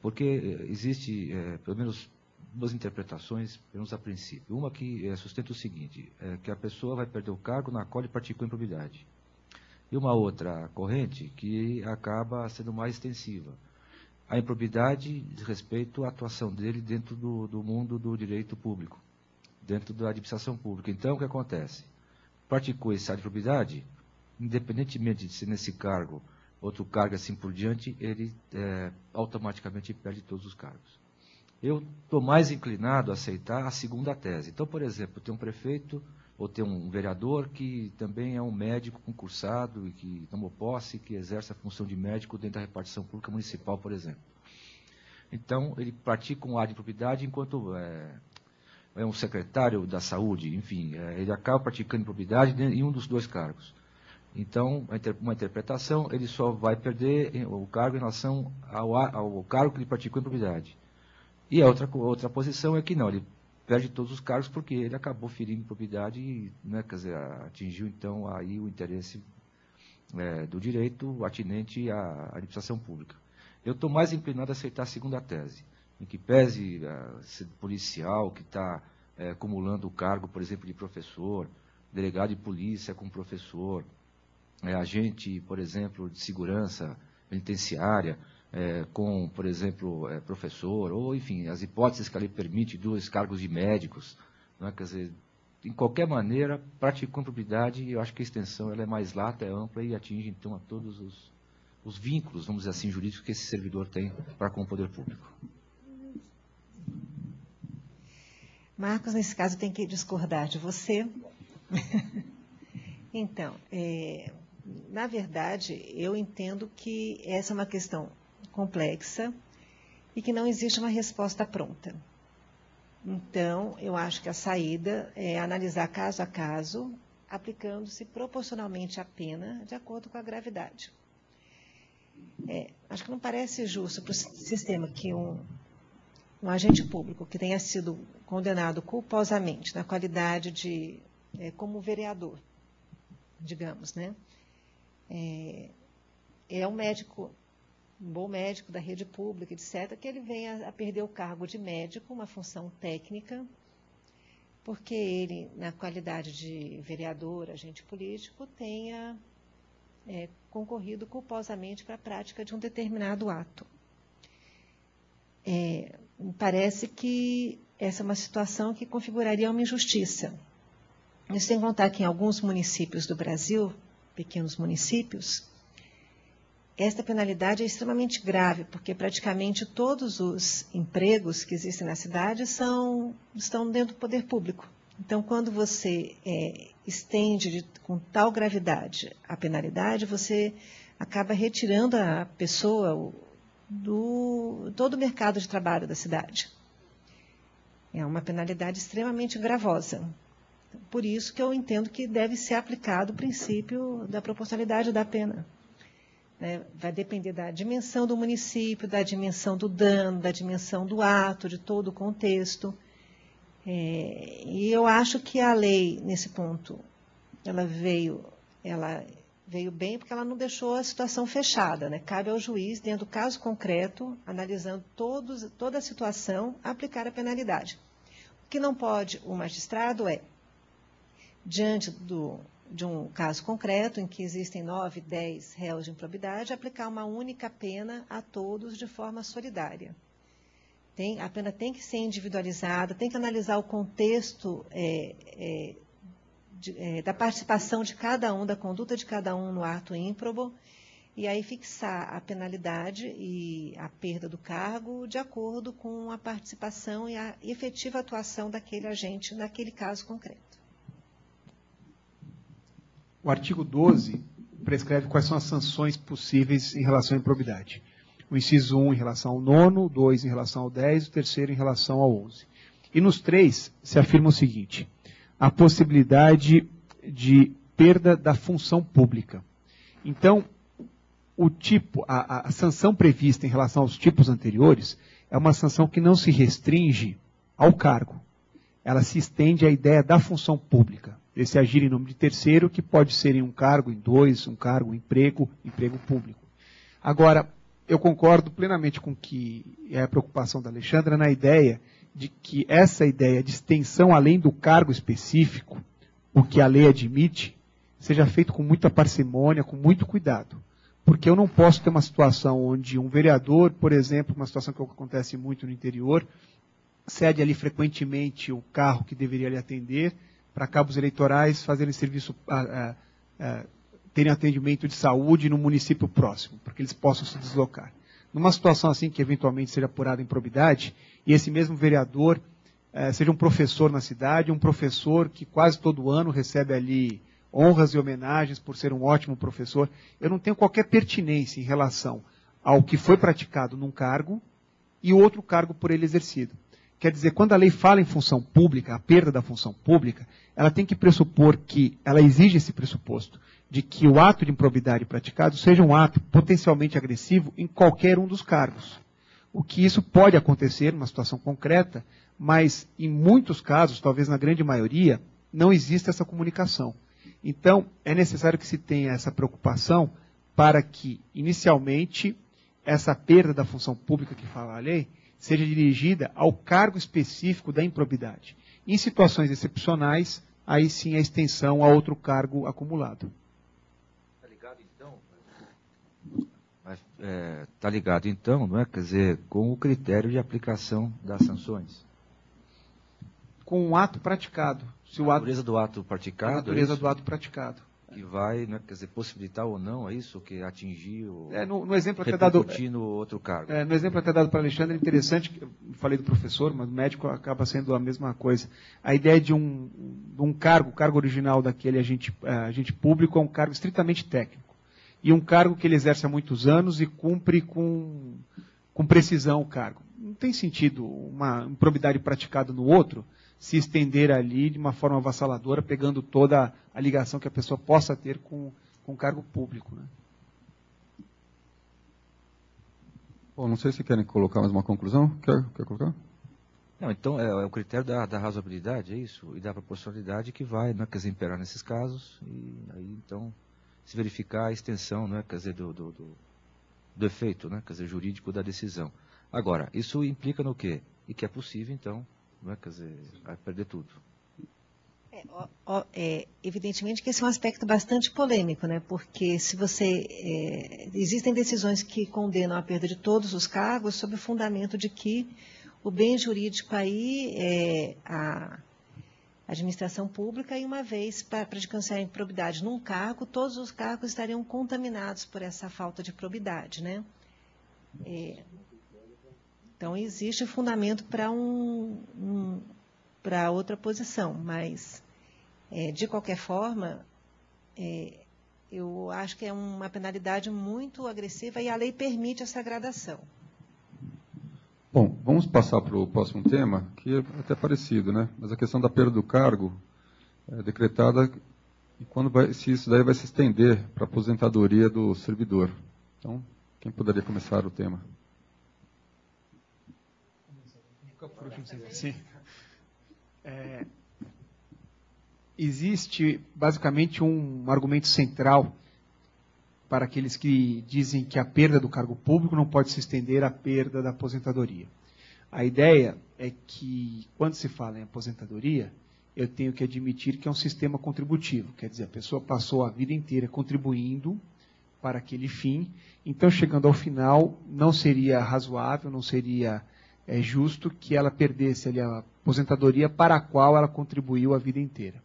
Porque existe, pelo menos, duas interpretações, pelo menos a princípio. Uma que sustenta o seguinte, que a pessoa vai perder o cargo na qual ele praticou a improbidade. E uma outra corrente que acaba sendo mais extensiva. A improbidade diz respeito à atuação dele dentro do mundo do direito público, dentro da administração pública. Então, o que acontece? Praticou essa improbidade, independentemente de ser nesse cargo, outro cargo assim por diante, ele automaticamente perde todos os cargos. Eu estou mais inclinado a aceitar a segunda tese. Então, por exemplo, tem um prefeito ou tem um vereador que também é um médico concursado e que tomou posse, que exerce a função de médico dentro da repartição pública municipal, por exemplo. Então, ele pratica um ato de improbidade enquanto é um secretário da saúde, enfim, ele acaba praticando improbidade em um dos dois cargos. Então, uma interpretação, ele só vai perder o cargo em relação ao cargo que ele praticou improbidade. E a outra posição é que não, ele perde todos os cargos porque ele acabou ferindo improbidade e, né, quer dizer, atingiu então aí o interesse do direito atinente à administração pública. Eu estou mais inclinado a aceitar a segunda tese, em que pese ser policial que está acumulando o cargo, por exemplo, de professor, delegado de polícia como professor, agente, por exemplo, de segurança penitenciária, com, por exemplo, professor, ou, enfim, as hipóteses que a lei permite, 2 cargos de médicos, né? Quer dizer, de qualquer maneira, praticou improbidade, eu acho que a extensão ela é mais lata, é ampla e atinge, então, a todos os vínculos, vamos dizer assim, jurídicos que esse servidor tem para com o poder público. Marcos, nesse caso, tem que discordar de você. Então, na verdade, eu entendo que essa é uma questão complexa e que não existe uma resposta pronta. Então, eu acho que a saída é analisar caso a caso, aplicando-se proporcionalmente a pena de acordo com a gravidade. Acho que não parece justo para o sistema que um agente público que tenha sido condenado culposamente na qualidade de como vereador, digamos, né? É um médico, um bom médico da rede pública, etc., que ele venha a perder o cargo de médico, uma função técnica, porque ele, na qualidade de vereador, agente político, tenha concorrido culposamente para a prática de um determinado ato. Me parece que essa é uma situação que configuraria uma injustiça. Isso sem contar que em alguns municípios do Brasil, pequenos municípios, esta penalidade é extremamente grave, porque praticamente todos os empregos que existem na cidade estão dentro do poder público. Então, quando você estende com tal gravidade a penalidade, você acaba retirando a pessoa todo o mercado de trabalho da cidade. É uma penalidade extremamente gravosa. Por isso que eu entendo que deve ser aplicado o princípio da proporcionalidade da pena. Vai depender da dimensão do município, da dimensão do dano, da dimensão do ato, de todo o contexto. E eu acho que a lei, nesse ponto, ela veio bem porque ela não deixou a situação fechada, né? Cabe ao juiz, dentro do caso concreto, analisando toda a situação, aplicar a penalidade. O que não pode o magistrado é, diante de um caso concreto, em que existem 9, 10 réus de improbidade, aplicar uma única pena a todos de forma solidária. A pena tem que ser individualizada, tem que analisar o contexto da participação de cada um, da conduta de cada um no ato ímprobo, e aí fixar a penalidade e a perda do cargo de acordo com a participação e a efetiva atuação daquele agente naquele caso concreto. O artigo 12 prescreve quais são as sanções possíveis em relação à improbidade. O inciso 1 em relação ao 9º, o 2 em relação ao 10, o 3º em relação ao 11. E nos 3 se afirma o seguinte: a possibilidade de perda da função pública. Então, a sanção prevista em relação aos tipos anteriores é uma sanção que não se restringe ao cargo. Ela se estende à ideia da função pública. Esse agir em nome de terceiro, que pode ser em um cargo, em dois, um cargo, emprego público. Agora, eu concordo plenamente com que é a preocupação da Alexandra na ideia de que essa ideia de extensão além do cargo específico, o que a lei admite, seja feito com muita parcimônia, com muito cuidado. Porque eu não posso ter uma situação onde um vereador, por exemplo, uma situação que acontece muito no interior, cede ali frequentemente o carro que deveria lhe atender para cabos eleitorais fazerem serviço, terem atendimento de saúde no município próximo, para que eles possam se deslocar. Numa situação assim que eventualmente seja apurada improbidade, e esse mesmo vereador seja um professor na cidade, um professor que quase todo ano recebe ali honras e homenagens por ser um ótimo professor, eu não tenho qualquer pertinência em relação ao que foi praticado num cargo e o outro cargo por ele exercido. Quer dizer, quando a lei fala em função pública, a perda da função pública, ela tem que pressupor que, ela exige esse pressuposto, de que o ato de improbidade praticado seja um ato potencialmente agressivo em qualquer um dos cargos. O que isso pode acontecer numa situação concreta, mas em muitos casos, talvez na grande maioria, não existe essa comunicação. Então, é necessário que se tenha essa preocupação para que, inicialmente, essa perda da função pública que fala a lei seja dirigida ao cargo específico da improbidade. Em situações excepcionais, aí sim a extensão a outro cargo acumulado. Está ligado, então, não é? Quer dizer, com o critério de aplicação das sanções. Com o ato praticado. Se a o natureza do ato praticado. A natureza do ato praticado. Que vai, né, quer dizer, possibilitar ou não, é isso? Que atingir o... no exemplo até dado, no outro cargo. No exemplo até dado para Alexandre, é interessante, eu falei do professor, mas o médico acaba sendo a mesma coisa. A ideia de um cargo, o cargo original daquele agente público é um cargo estritamente técnico. E um cargo que ele exerce há muitos anos e cumpre com precisão o cargo. Não tem sentido uma improbidade praticada no outro se estender ali de uma forma avassaladora, pegando toda a ligação que a pessoa possa ter com o cargo público. Né? Bom, não sei se querem colocar mais uma conclusão. Quer colocar? Não, então é o critério da razoabilidade, é isso? E da proporcionalidade que vai, né, quer dizer, imperar nesses casos, e aí então se verificar a extensão, né, quer dizer, do efeito, né, quer dizer, jurídico da decisão. Agora, isso implica no quê? E que é possível, então, não é? Quer dizer, vai perder tudo. Evidentemente que esse é um aspecto bastante polêmico, né? Porque se existem decisões que condenam a perda de todos os cargos sob o fundamento de que o bem jurídico aí é a administração pública, e uma vez praticando-se a improbidade num cargo, todos os cargos estariam contaminados por essa falta de probidade, né? Então, existe fundamento para outra posição, mas, de qualquer forma, eu acho que é uma penalidade muito agressiva e a lei permite essa gradação. Bom, vamos passar para o próximo tema, que é até parecido, né? Mas a questão da perda do cargo é decretada e se isso daí vai se estender para a aposentadoria do servidor. Então, quem poderia começar o tema? Sim. Existe basicamente um argumento central para aqueles que dizem que a perda do cargo público não pode se estender à perda da aposentadoria. A ideia é que, quando se fala em aposentadoria, eu tenho que admitir que é um sistema contributivo, quer dizer, a pessoa passou a vida inteira contribuindo para aquele fim, então, chegando ao final, não seria razoável, não seria justo que ela perdesse ali a aposentadoria para a qual ela contribuiu a vida inteira.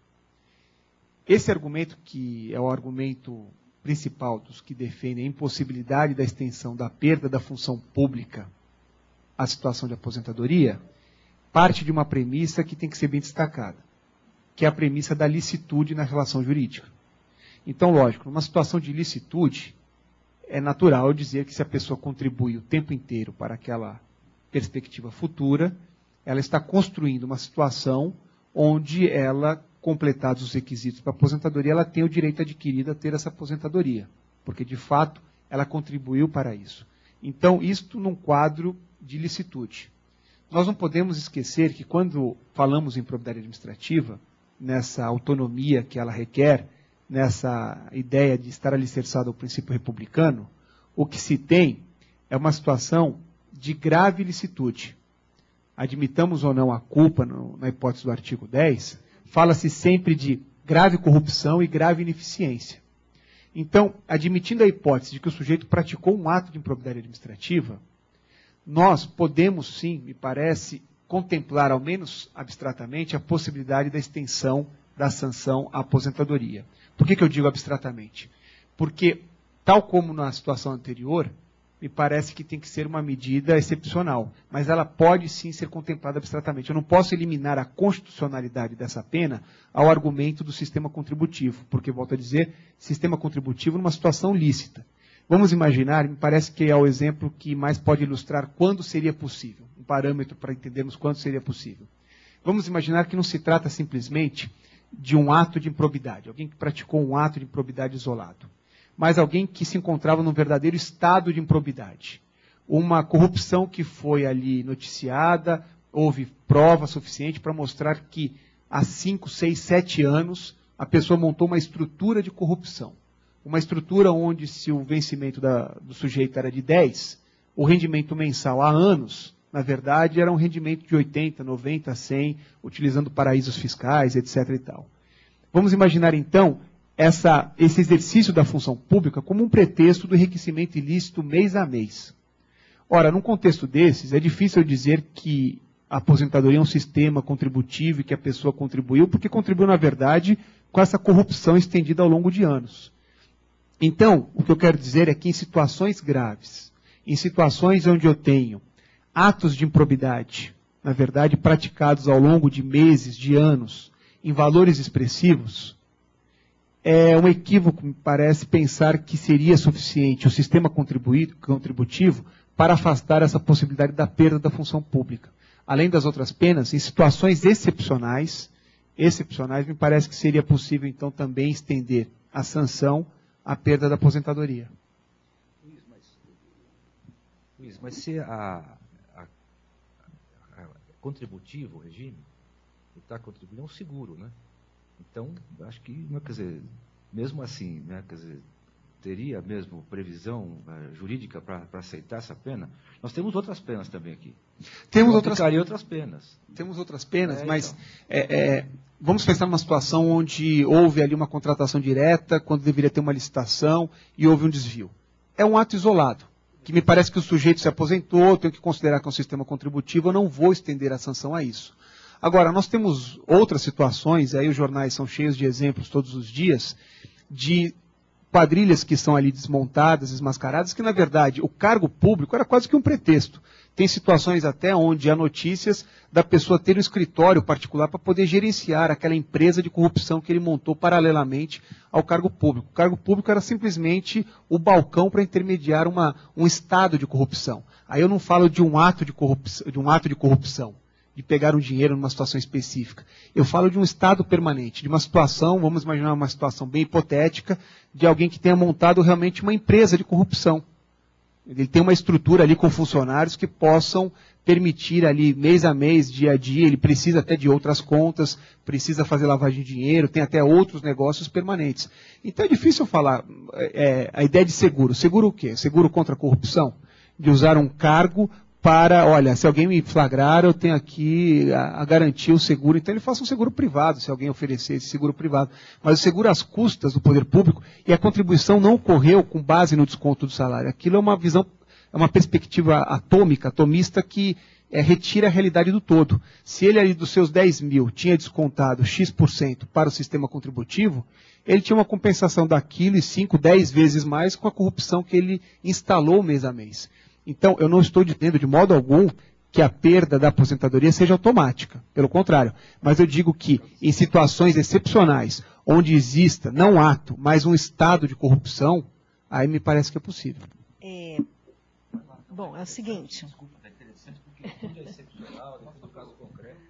Esse argumento, que é o argumento principal dos que defendem a impossibilidade da extensão da perda da função pública à situação de aposentadoria, parte de uma premissa que tem que ser bem destacada, que é a premissa da licitude na relação jurídica. Então, lógico, numa situação de licitude, é natural dizer que se a pessoa contribui o tempo inteiro para aquela perspectiva futura, ela está construindo uma situação onde ela, completados os requisitos para a aposentadoria, ela tem o direito adquirido a ter essa aposentadoria, porque, de fato, ela contribuiu para isso. Então, isto num quadro de licitude. Nós não podemos esquecer que, quando falamos em probidade administrativa, nessa autonomia que ela requer, nessa ideia de estar alicerçado ao princípio republicano, o que se tem é uma situação de grave ilicitude. Admitamos ou não a culpa na hipótese do artigo 10, fala-se sempre de grave corrupção e grave ineficiência. Então, admitindo a hipótese de que o sujeito praticou um ato de improbidade administrativa, nós podemos sim, me parece, contemplar, ao menos abstratamente, a possibilidade da extensão da sanção à aposentadoria. Por que eu digo abstratamente? Porque, tal como na situação anterior, me parece que tem que ser uma medida excepcional, mas ela pode sim ser contemplada abstratamente. Eu não posso eliminar a constitucionalidade dessa pena ao argumento do sistema contributivo, porque, volto a dizer, sistema contributivo numa situação lícita. Vamos imaginar, me parece que é o exemplo que mais pode ilustrar quando seria possível, um parâmetro para entendermos quando seria possível. Vamos imaginar que não se trata simplesmente de um ato de improbidade, alguém que praticou um ato de improbidade isolado, mas alguém que se encontrava num verdadeiro estado de improbidade. Uma corrupção que foi ali noticiada, houve prova suficiente para mostrar que há 5, 6, 7 anos a pessoa montou uma estrutura de corrupção. Uma estrutura onde, se o vencimento do sujeito era de 10, o rendimento mensal há anos, na verdade, era um rendimento de 80, 90, 100, utilizando paraísos fiscais, etc. e tal. Vamos imaginar, então, esse exercício da função pública como um pretexto do enriquecimento ilícito mês a mês. Ora, num contexto desses, é difícil dizer que a aposentadoria é um sistema contributivo e que a pessoa contribuiu, porque contribuiu, na verdade, com essa corrupção estendida ao longo de anos. Então, o que eu quero dizer é que em situações graves, em situações onde eu tenho atos de improbidade, na verdade, praticados ao longo de meses, de anos, em valores expressivos, é um equívoco, me parece, pensar que seria suficiente o sistema contributivo para afastar essa possibilidade da perda da função pública. Além das outras penas, em situações excepcionais, me parece que seria possível, então, também estender a sanção à perda da aposentadoria. Luiz, mas se contributivo, o regime, está contribuindo, é um seguro, né? Então, acho que, quer dizer, mesmo assim, né, quer dizer, teria mesmo previsão jurídica para aceitar essa pena? Nós temos outras penas também aqui. Temos outras penas. Temos outras penas, mas vamos pensar numa situação onde houve ali uma contratação direta, quando deveria ter uma licitação e houve um desvio. É um ato isolado, que me parece que o sujeito se aposentou, tenho que considerar que é um sistema contributivo, eu não vou estender a sanção a isso. Agora, nós temos outras situações, aí os jornais são cheios de exemplos todos os dias, de quadrilhas que são ali desmontadas, desmascaradas, que na verdade o cargo público era quase que um pretexto. Tem situações até onde há notícias da pessoa ter um escritório particular para poder gerenciar aquela empresa de corrupção que ele montou paralelamente ao cargo público. O cargo público era simplesmente o balcão para intermediar um estado de corrupção. Aí eu não falo de um ato de corrupção, de pegar um dinheiro numa situação específica. Eu falo de um estado permanente, de uma situação, vamos imaginar uma situação bem hipotética, de alguém que tenha montado realmente uma empresa de corrupção. Ele tem uma estrutura ali com funcionários que possam permitir ali, mês a mês, dia a dia, ele precisa até de outras contas, precisa fazer lavagem de dinheiro, tem até outros negócios permanentes. Então é difícil falar a ideia de seguro. Seguro o quê? Seguro contra a corrupção? De usar um cargo para, olha, se alguém me flagrar, eu tenho aqui a garantia, o seguro. Então ele faça um seguro privado, se alguém oferecer esse seguro privado. Mas o seguro às custas do poder público, e a contribuição não ocorreu com base no desconto do salário. Aquilo é uma visão, é uma perspectiva atômica, atomista, que retira a realidade do todo. Se ele ali dos seus 10 mil tinha descontado X% para o sistema contributivo, ele tinha uma compensação daquilo e 5, 10 vezes mais com a corrupção que ele instalou mês a mês. Então, eu não estou dizendo de modo algum que a perda da aposentadoria seja automática. Pelo contrário. Mas eu digo que em situações excepcionais, onde exista, não ato, mas um estado de corrupção, aí me parece que é possível. Bom, é o seguinte. Desculpa, está interessante porque tudo é excepcional, depende do caso concreto.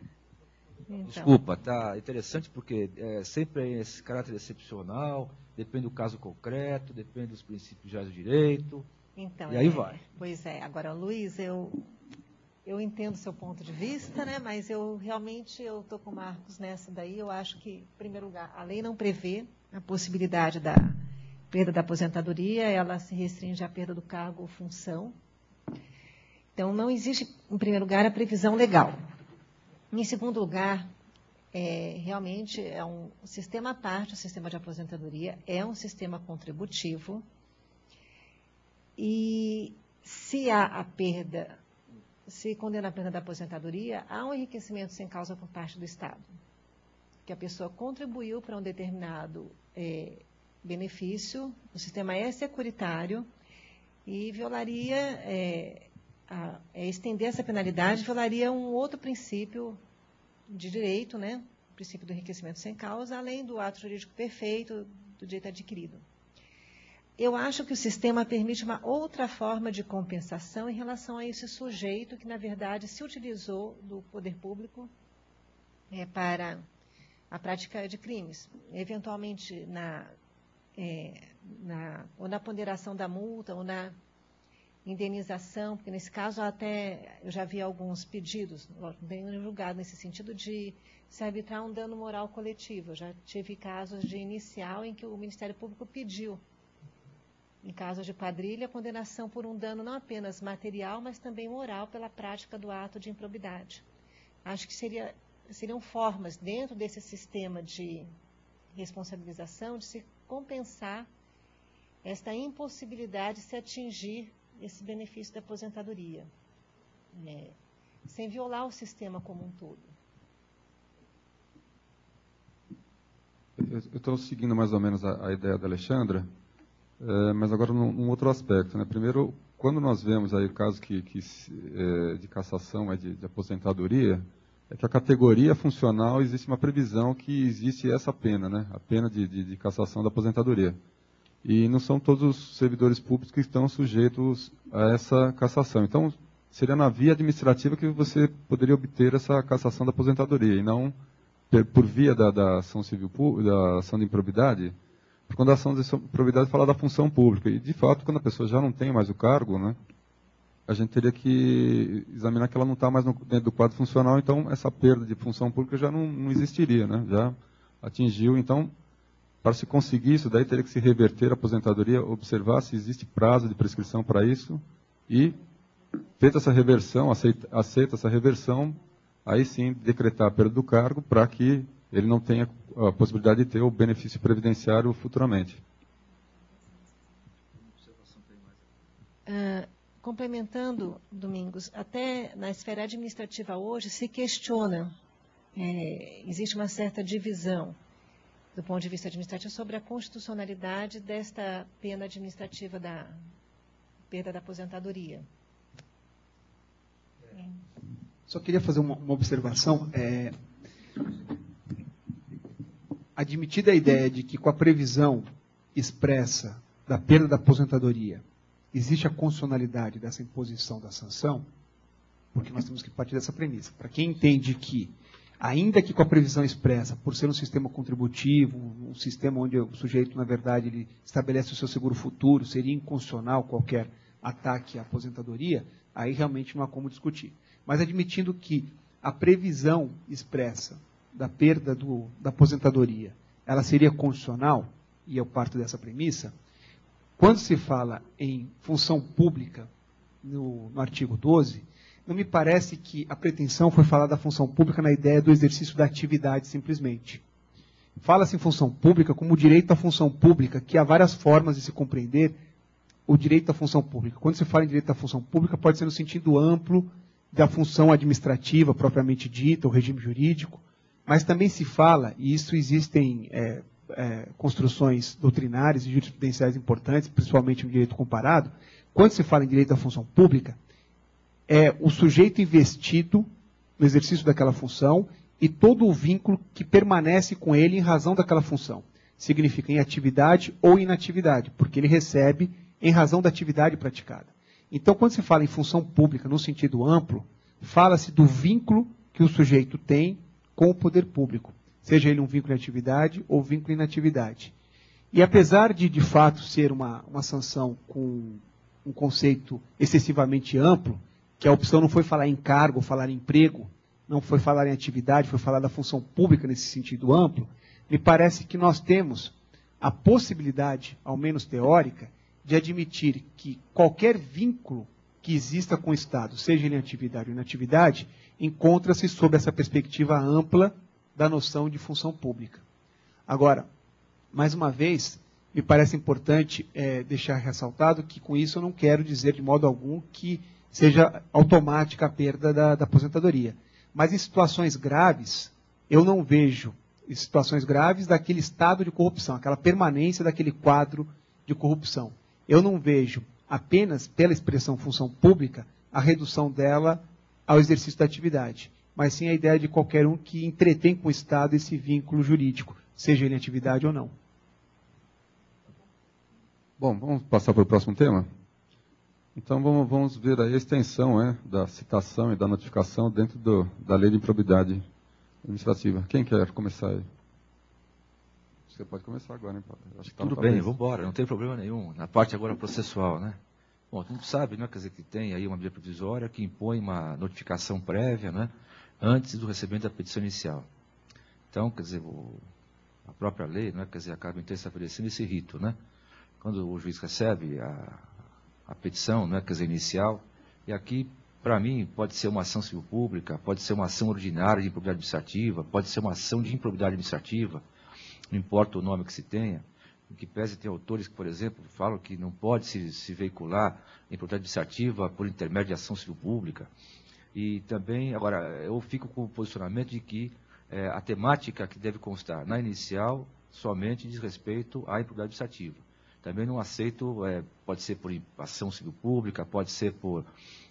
Então, Desculpa, está interessante porque sempre é esse caráter excepcional, depende do caso concreto, depende dos princípios gerais do direito. Então, e aí vai. Pois é. Agora, Luiz, eu entendo o seu ponto de vista, né? Mas eu realmente estou com o Marcos nessa daí. Eu acho que, em primeiro lugar, a lei não prevê a possibilidade da perda da aposentadoria, ela se restringe à perda do cargo ou função. Então, não existe, em primeiro lugar, a previsão legal. Em segundo lugar, realmente é um sistema à parte, o sistema de aposentadoria é um sistema contributivo. E se há a perda, se condena a perda da aposentadoria, há um enriquecimento sem causa por parte do Estado. Que a pessoa contribuiu para um determinado benefício, o sistema é securitário e violaria, estender essa penalidade, violaria um outro princípio de direito, né? O princípio do enriquecimento sem causa, além do ato jurídico perfeito, do direito adquirido. Eu acho que o sistema permite uma outra forma de compensação em relação a esse sujeito que, na verdade, se utilizou do poder público para a prática de crimes. Eventualmente, ou na ponderação da multa, ou na indenização, porque, nesse caso, até eu já vi alguns pedidos, não tenho julgado nesse sentido, de se arbitrar um dano moral coletivo. Eu já tive casos de inicial em que o Ministério Público pediu, em caso de quadrilha, condenação por um dano não apenas material, mas também moral pela prática do ato de improbidade. Acho que seriam formas, dentro desse sistema de responsabilização, de se compensar esta impossibilidade de se atingir esse benefício da aposentadoria, sem violar o sistema como um todo. Eu estou seguindo mais ou menos a ideia da Alexandra, mas agora num outro aspecto, né? Primeiro, quando nós vemos aí o caso de cassação de aposentadoria, é que a categoria funcional existe uma previsão que existe essa pena, né? A pena de cassação da aposentadoria. E não são todos os servidores públicos que estão sujeitos a essa cassação. Então, seria na via administrativa que você poderia obter essa cassação da aposentadoria, e não por via da ação civil, da ação de improbidade. Quando a ação de improbidade fala da função pública, e de fato, quando a pessoa já não tem mais o cargo, né, a gente teria que examinar que ela não está mais dentro do quadro funcional, então essa perda de função pública já não existiria, né, já atingiu. Então, para se conseguir isso, daí teria que se reverter a aposentadoria, observar se existe prazo de prescrição para isso, e, feita essa reversão, aceita essa reversão, aí sim decretar a perda do cargo para que ele não tenha a possibilidade de ter o benefício previdenciário futuramente. Complementando, Domingos, até na esfera administrativa hoje se questiona, existe uma certa divisão do ponto de vista administrativo sobre a constitucionalidade desta pena administrativa da perda da aposentadoria. Só queria fazer uma observação. Admitida a ideia de que com a previsão expressa da perda da aposentadoria existe a constitucionalidade dessa imposição da sanção, porque nós temos que partir dessa premissa. Para quem entende que, ainda que com a previsão expressa, por ser um sistema contributivo, um sistema onde o sujeito, na verdade, ele estabelece o seu seguro futuro, seria inconstitucional qualquer ataque à aposentadoria, aí realmente não há como discutir. Mas admitindo que a previsão expressa da perda da aposentadoria, ela seria condicional, e eu parto dessa premissa, quando se fala em função pública, no artigo 12, não me parece que a pretensão foi falar da função pública na ideia do exercício da atividade simplesmente. Fala-se em função pública como o direito à função pública, que há várias formas de se compreender o direito à função pública. Quando se fala em direito à função pública, pode ser no sentido amplo da função administrativa propriamente dita, o regime jurídico, mas também se fala, e isso existem construções doutrinárias e jurisprudenciais importantes, principalmente no direito comparado, quando se fala em direito à função pública, é o sujeito investido no exercício daquela função e todo o vínculo que permanece com ele em razão daquela função. Significa em atividade ou inatividade, porque ele recebe em razão da atividade praticada. Então, quando se fala em função pública no sentido amplo, fala-se do vínculo que o sujeito tem com o poder público, seja ele um vínculo em atividade ou vínculo em inatividade. E apesar de fato, ser uma sanção com um conceito excessivamente amplo, que a opção não foi falar em cargo, falar em emprego, não foi falar em atividade, foi falar da função pública nesse sentido amplo, me parece que nós temos a possibilidade, ao menos teórica, de admitir que qualquer vínculo que exista com o Estado, seja ele em atividade ou inatividade, encontra-se sob essa perspectiva ampla da noção de função pública. Agora, mais uma vez, me parece importante deixar ressaltado que com isso eu não quero dizer de modo algum que seja automática a perda da aposentadoria. Mas em situações graves, eu não vejo situações graves daquele estado de corrupção, aquela permanência daquele quadro de corrupção. Eu não vejo apenas pela expressão função pública a redução dela ao exercício da atividade, mas sim a ideia de qualquer um que entretém com o Estado esse vínculo jurídico, seja ele em atividade ou não. Bom, vamos passar para o próximo tema? Então vamos ver a extensão da citação e da notificação dentro da lei de improbidade administrativa. Quem quer começar aí? Você pode começar agora, hein, Paulo? Acho que tá Tudo bem, vamos embora, não tem problema nenhum. Na parte agora processual, né? Bom, todo mundo sabe, né, quer dizer, que tem aí uma medida provisória que impõe uma notificação prévia, né, antes do recebimento da petição inicial. Então, quer dizer, a própria lei, né, quer dizer, acaba então estabelecendo esse rito, né? Quando o juiz recebe a petição, né, quer dizer, inicial, e aqui, para mim, pode ser uma ação civil pública, pode ser uma ação ordinária de improbidade administrativa, pode ser uma ação de improbidade administrativa, não importa o nome que se tenha, em que pese tem autores que, por exemplo, falam que não pode se veicular improbidade administrativa por intermédio de ação civil pública. E também, agora, eu fico com o posicionamento de que a temática que deve constar na inicial somente diz respeito à improbidade administrativa. Também não aceito, pode ser por ação civil pública, pode ser por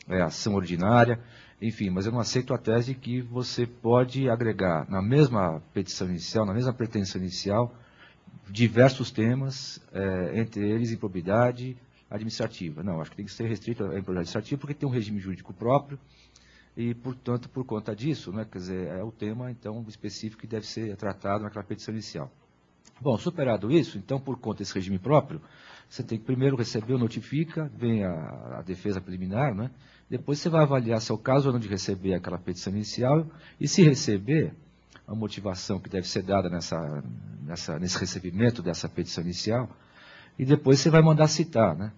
ação ordinária, enfim, mas eu não aceito a tese que você pode agregar na mesma petição inicial, na mesma pretensão inicial, diversos temas, entre eles improbidade administrativa. Não, acho que tem que ser restrito à improbidade administrativa porque tem um regime jurídico próprio e, portanto, por conta disso, né, quer dizer, é o tema, então, específico que deve ser tratado naquela petição inicial. Bom, superado isso, então, por conta desse regime próprio, você tem que primeiro receber ou notifica, vem a defesa preliminar, né? Depois você vai avaliar se é o caso ou não de receber aquela petição inicial, e se receber, a motivação que deve ser dada nesse recebimento dessa petição inicial, e depois você vai mandar citar, né?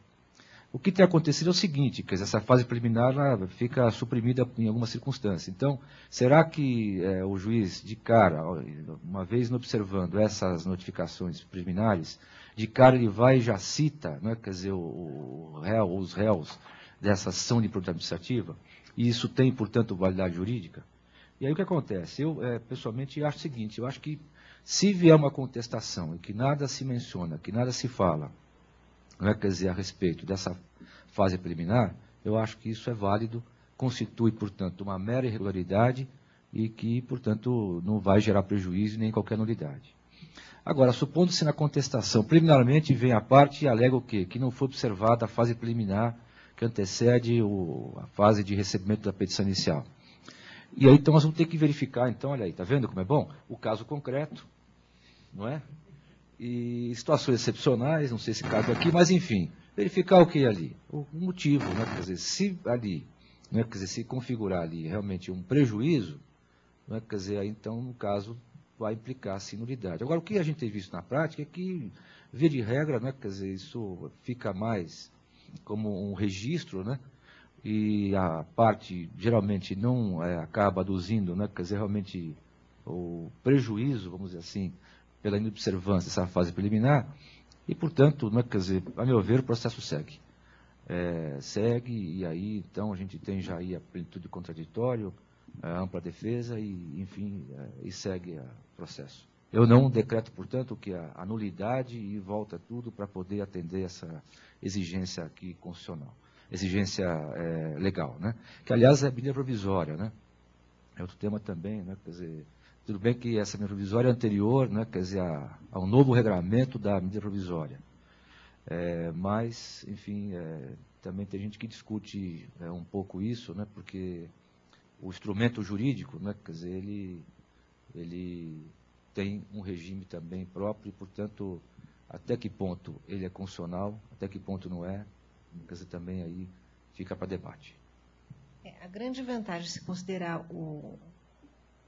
O que tem acontecido é o seguinte, quer dizer, essa fase preliminar ela fica suprimida em algumas circunstâncias. Então, será que o juiz, de cara, uma vez observando essas notificações preliminares, de cara ele vai e já cita, né, quer dizer, os réus dessa ação de improbidade administrativa, e isso tem, portanto, validade jurídica? E aí o que acontece? Eu, pessoalmente, acho o seguinte, eu acho que se vier uma contestação e que nada se menciona, que nada se fala, né, quer dizer, a respeito dessa fase preliminar, eu acho que isso é válido, constitui, portanto, uma mera irregularidade e que, portanto, não vai gerar prejuízo nem qualquer nulidade. Agora, supondo-se na contestação, preliminarmente vem a parte e alega o quê? Que não foi observada a fase preliminar que antecede a fase de recebimento da petição inicial. E aí, então, nós vamos ter que verificar, então, olha aí, está vendo como é bom? O caso concreto, não é? E situações excepcionais, não sei se cabe aqui, mas enfim, verificar o que é ali, o motivo, né? Quer dizer, se ali, né? Quer dizer, se configurar ali realmente um prejuízo, né? Quer dizer, aí, então, no caso, vai implicar sim nulidade. Agora, o que a gente tem visto na prática é que, via de regra, né? Quer dizer, isso fica mais como um registro, né? E a parte geralmente não acaba aduzindo, né? Quer dizer, realmente o prejuízo, vamos dizer assim, pela inobservância dessa fase preliminar, e, portanto, né, quer dizer, a meu ver, o processo segue. Segue, e aí, então, a gente tem já aí a plenitude contraditório, a ampla defesa, e, enfim, e segue o processo. Eu não decreto, portanto, que a nulidade e volta tudo para poder atender essa exigência aqui constitucional, exigência legal, né? Que, aliás, é medida provisória, né? É outro tema também, né? Quer dizer, tudo bem que essa medida provisória é anterior, né? Quer dizer, ao novo regramento da medida provisória. Mas, enfim, também tem gente que discute um pouco isso, né? Porque o instrumento jurídico, né? Quer dizer, ele tem um regime também próprio, e, portanto, até que ponto ele é constitucional, até que ponto não é, quer dizer, também aí fica para debate. A grande vantagem de se considerar o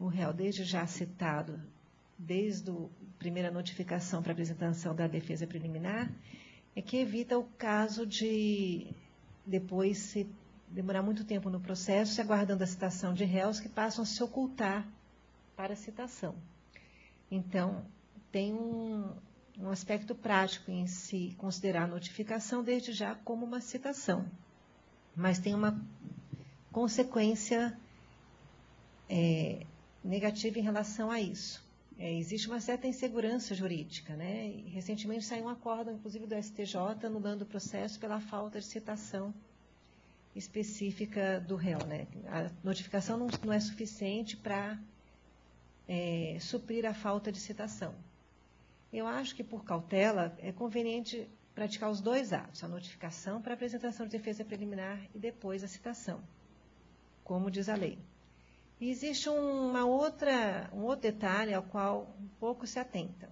réu desde já citado, desde a primeira notificação para apresentação da defesa preliminar, é que evita o caso de depois se demorar muito tempo no processo, se aguardando a citação de réus que passam a se ocultar para a citação. Então, tem um aspecto prático em se considerar a notificação desde já como uma citação, mas tem uma consequência negativa em relação a isso. Existe uma certa insegurança jurídica, né? E, recentemente saiu um acórdão, inclusive do STJ, anulando o processo pela falta de citação específica do réu, né? A notificação não é suficiente para suprir a falta de citação. Eu acho que, por cautela, é conveniente praticar os dois atos, a notificação para apresentação de defesa preliminar e depois a citação, como diz a lei. E existe um outro detalhe ao qual um pouco se atenta.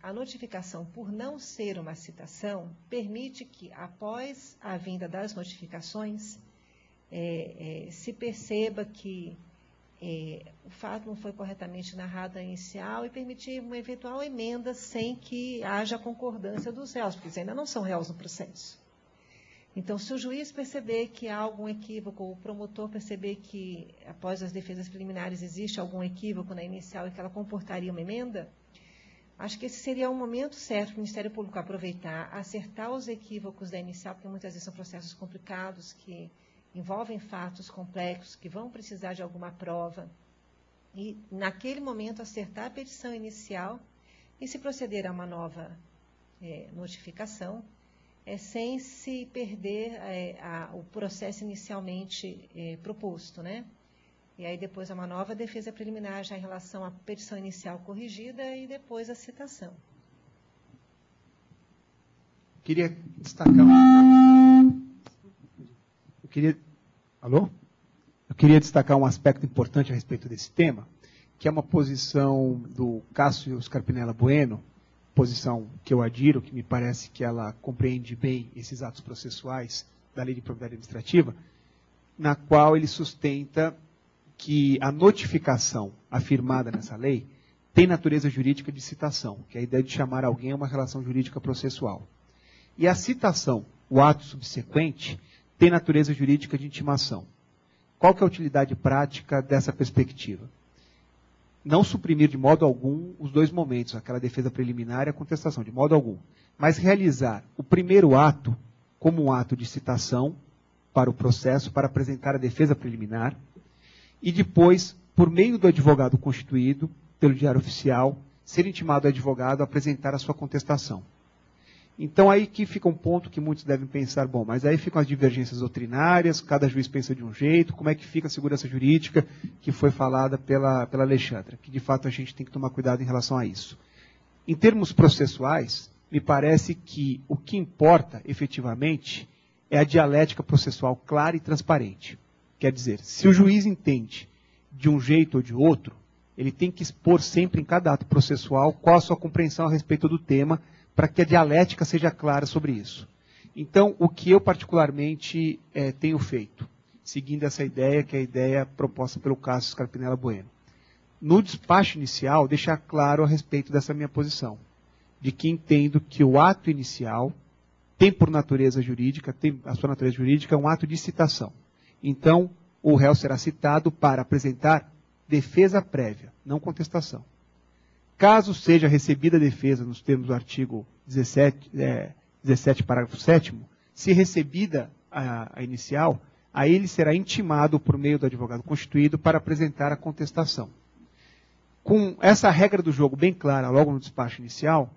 A notificação, por não ser uma citação, permite que, após a vinda das notificações, se perceba que o fato não foi corretamente narrado inicial e permitir uma eventual emenda sem que haja concordância dos réus, porque eles ainda não são réus no processo. Então, se o juiz perceber que há algum equívoco, ou o promotor perceber que, após as defesas preliminares, existe algum equívoco na inicial e que ela comportaria uma emenda, acho que esse seria o momento certo para o Ministério Público aproveitar, acertar os equívocos da inicial, porque muitas vezes são processos complicados, que envolvem fatos complexos, que vão precisar de alguma prova, e, naquele momento, acertar a petição inicial e se proceder a uma nova notificação, sem se perder o processo inicialmente proposto, né? E aí depois uma nova defesa preliminar já em relação à petição inicial corrigida e depois a citação. Queria destacar Eu queria destacar um aspecto importante a respeito desse tema, que é uma posição do Cássio Scarpinella Bueno, posição que eu adiro, que me parece que ela compreende bem esses atos processuais da Lei de Improbidade Administrativa, na qual ele sustenta que a notificação afirmada nessa lei tem natureza jurídica de citação, que é a ideia de chamar alguém a uma relação jurídica processual. E a citação, o ato subsequente, tem natureza jurídica de intimação. Qual que é a utilidade prática dessa perspectiva? Não suprimir de modo algum os dois momentos, aquela defesa preliminar e a contestação, de modo algum. Mas realizar o primeiro ato como um ato de citação para o processo, para apresentar a defesa preliminar, e depois, por meio do advogado constituído, pelo Diário Oficial, ser intimado o advogado a apresentar a sua contestação. Então, aí que fica um ponto que muitos devem pensar, bom, mas aí ficam as divergências doutrinárias, cada juiz pensa de um jeito, como é que fica a segurança jurídica que foi falada pela Alexandra, que de fato a gente tem que tomar cuidado em relação a isso. Em termos processuais, me parece que o que importa, efetivamente, é a dialética processual clara e transparente. Quer dizer, se o juiz entende de um jeito ou de outro, ele tem que expor sempre em cada ato processual qual a sua compreensão a respeito do tema, para que a dialética seja clara sobre isso. Então, o que eu particularmente tenho feito, seguindo essa ideia, que é a ideia proposta pelo Cássio Scarpinella Bueno. No despacho inicial, deixar claro a respeito dessa minha posição, de que entendo que o ato inicial tem por natureza jurídica, a sua natureza jurídica é um ato de citação. Então, o réu será citado para apresentar defesa prévia, não contestação. Caso seja recebida a defesa nos termos do artigo 17, parágrafo 7º, se recebida a inicial, aí ele será intimado por meio do advogado constituído para apresentar a contestação. Com essa regra do jogo bem clara logo no despacho inicial,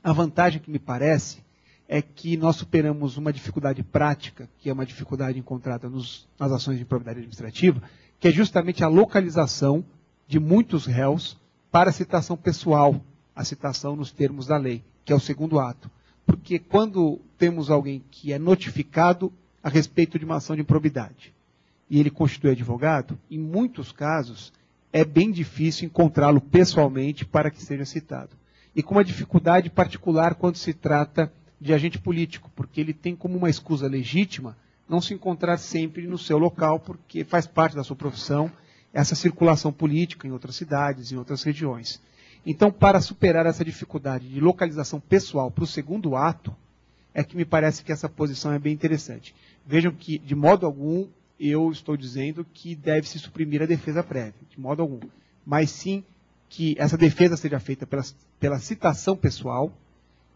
a vantagem que me parece é que nós superamos uma dificuldade prática, que é uma dificuldade encontrada nas ações de improbidade administrativa, que é justamente a localização de muitos réus para a citação pessoal, a citação nos termos da lei, que é o segundo ato. Porque quando temos alguém que é notificado a respeito de uma ação de improbidade e ele constitui advogado, em muitos casos é bem difícil encontrá-lo pessoalmente para que seja citado. E com uma dificuldade particular quando se trata de agente político, porque ele tem como uma escusa legítima não se encontrar sempre no seu local, porque faz parte da sua profissão essa circulação política em outras cidades, em outras regiões. Então, para superar essa dificuldade de localização pessoal para o segundo ato, é que me parece que essa posição é bem interessante. Vejam que, de modo algum, eu estou dizendo que deve-se suprimir a defesa prévia, de modo algum. Mas sim que essa defesa seja feita pela citação pessoal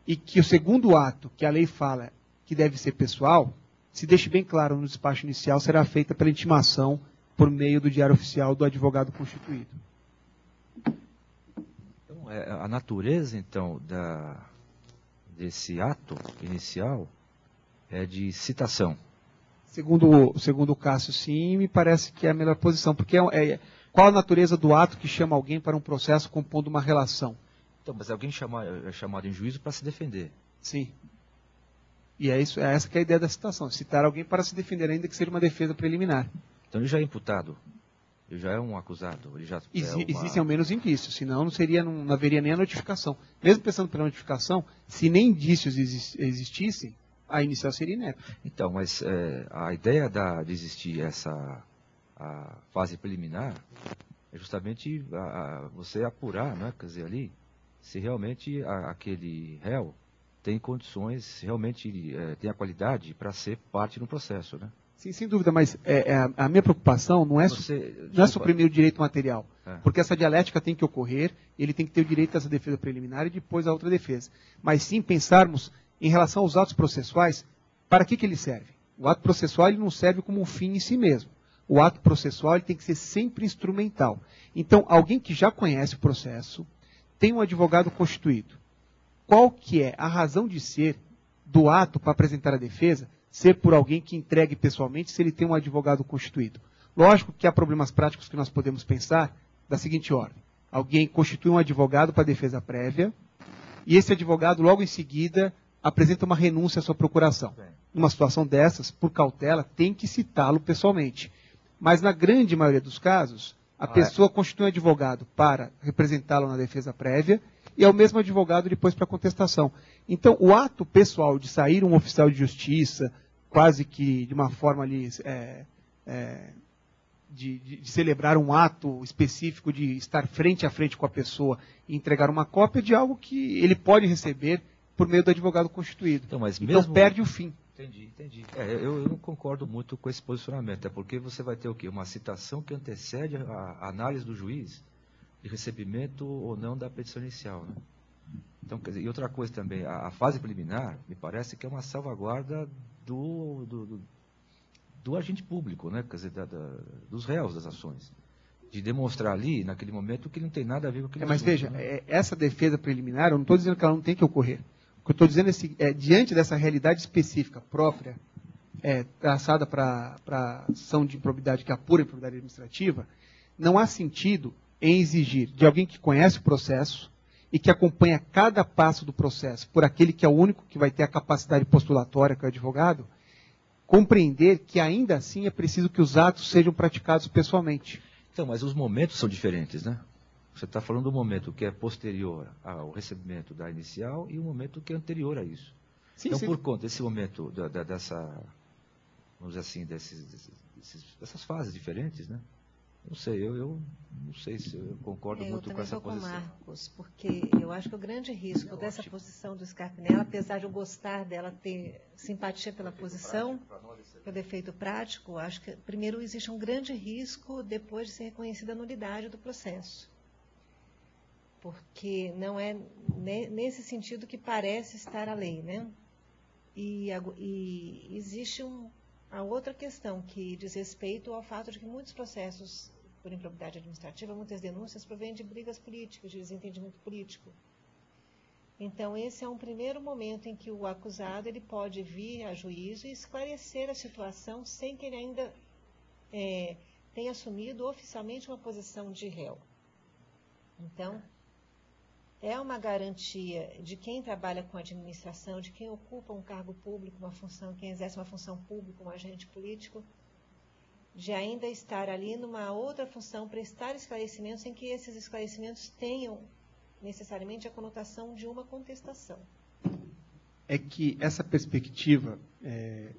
e que o segundo ato, que a lei fala que deve ser pessoal, se deixe bem claro no despacho inicial, será feita pela intimação por meio do diário oficial do advogado constituído. Então, a natureza, então, desse ato inicial é de citação. Segundo o Cássio, sim, me parece que é a melhor posição, porque qual a natureza do ato que chama alguém para um processo compondo uma relação? Então, mas alguém é chamado em juízo para se defender. Sim. E essa que é a ideia da citação, citar alguém para se defender, ainda que seja uma defesa preliminar. Então ele já é imputado, ele já é um acusado. Ele já Existem ao menos indícios, senão não haveria nem a notificação. Mesmo pensando pela notificação, se nem indícios existissem, a inicial seria inepta. Então, mas a ideia de existir a fase preliminar é justamente você apurar, né, quer dizer, ali, se realmente aquele réu tem condições, se realmente tem a qualidade para ser parte no processo, né? Sim, sem dúvida, mas a minha preocupação não é suprimir o direito material, porque essa dialética tem que ocorrer, ele tem que ter o direito a essa defesa preliminar e depois a outra defesa. Mas sim pensarmos em relação aos atos processuais, para que ele serve? O ato processual ele não serve como um fim em si mesmo. O ato processual ele tem que ser sempre instrumental. Então, alguém que já conhece o processo, tem um advogado constituído. Qual que é a razão de ser do ato para apresentar a defesa ser por alguém que entregue pessoalmente se ele tem um advogado constituído? Lógico que há problemas práticos que nós podemos pensar da seguinte ordem. Alguém constitui um advogado para defesa prévia e esse advogado logo em seguida apresenta uma renúncia à sua procuração. Numa situação dessas, por cautela, tem que citá-lo pessoalmente. Mas na grande maioria dos casos, a pessoa constitui um advogado para representá-lo na defesa prévia e é o mesmo advogado depois para contestação. Então, o ato pessoal de sair um oficial de justiça, quase que de uma forma ali, de celebrar um ato específico, de estar frente a frente com a pessoa e entregar uma cópia de algo que ele pode receber por meio do advogado constituído. Então perde o fim. Entendi. Eu não concordo muito com esse posicionamento, porque você vai ter o quê? Uma citação que antecede a análise do juiz de recebimento ou não da petição inicial, né? Então, quer dizer, e outra coisa também, a fase preliminar, me parece que é uma salvaguarda do agente público, né? Quer dizer, dos réus das ações. De demonstrar ali, naquele momento, que não tem nada a ver com aquele Mas assunto, veja, né? Essa defesa preliminar, eu não estou dizendo que ela não tem que ocorrer. O que eu estou dizendo é diante dessa realidade específica própria, traçada para a ação de improbidade, que é a pura improbidade administrativa, não há sentido em exigir de alguém que conhece o processo e que acompanha cada passo do processo, por aquele que é o único que vai ter a capacidade postulatória, que é o advogado, compreender que ainda assim é preciso que os atos sejam praticados pessoalmente. Então, mas os momentos são diferentes, né? Você está falando do momento que é posterior ao recebimento da inicial e o momento que é anterior a isso. Sim, então, sim. por conta desse momento, dessa, vamos dizer assim, dessas fases diferentes, né? Não sei, eu não sei se eu concordo muito com essa posição. Eu também estou com o Marcos, porque eu acho que o grande risco dessa posição do Scarpinella, apesar de eu gostar dela ter simpatia pela posição, pelo efeito prático, acho que, primeiro, existe um grande risco depois de ser reconhecida a nulidade do processo. Porque não é nesse sentido que parece estar a lei, né? E existe a outra questão que diz respeito ao fato de que muitos processos por improbidade administrativa, muitas denúncias provêm de brigas políticas, de desentendimento político. Então, esse é um primeiro momento em que o acusado ele pode vir a juízo e esclarecer a situação sem que ele ainda tenha assumido oficialmente uma posição de réu. Então, é uma garantia de quem trabalha com administração, de quem ocupa um cargo público, uma função, quem exerce uma função pública, um agente político, de ainda estar ali numa outra função, prestar esclarecimentos sem que esses esclarecimentos tenham necessariamente a conotação de uma contestação. É que essa perspectiva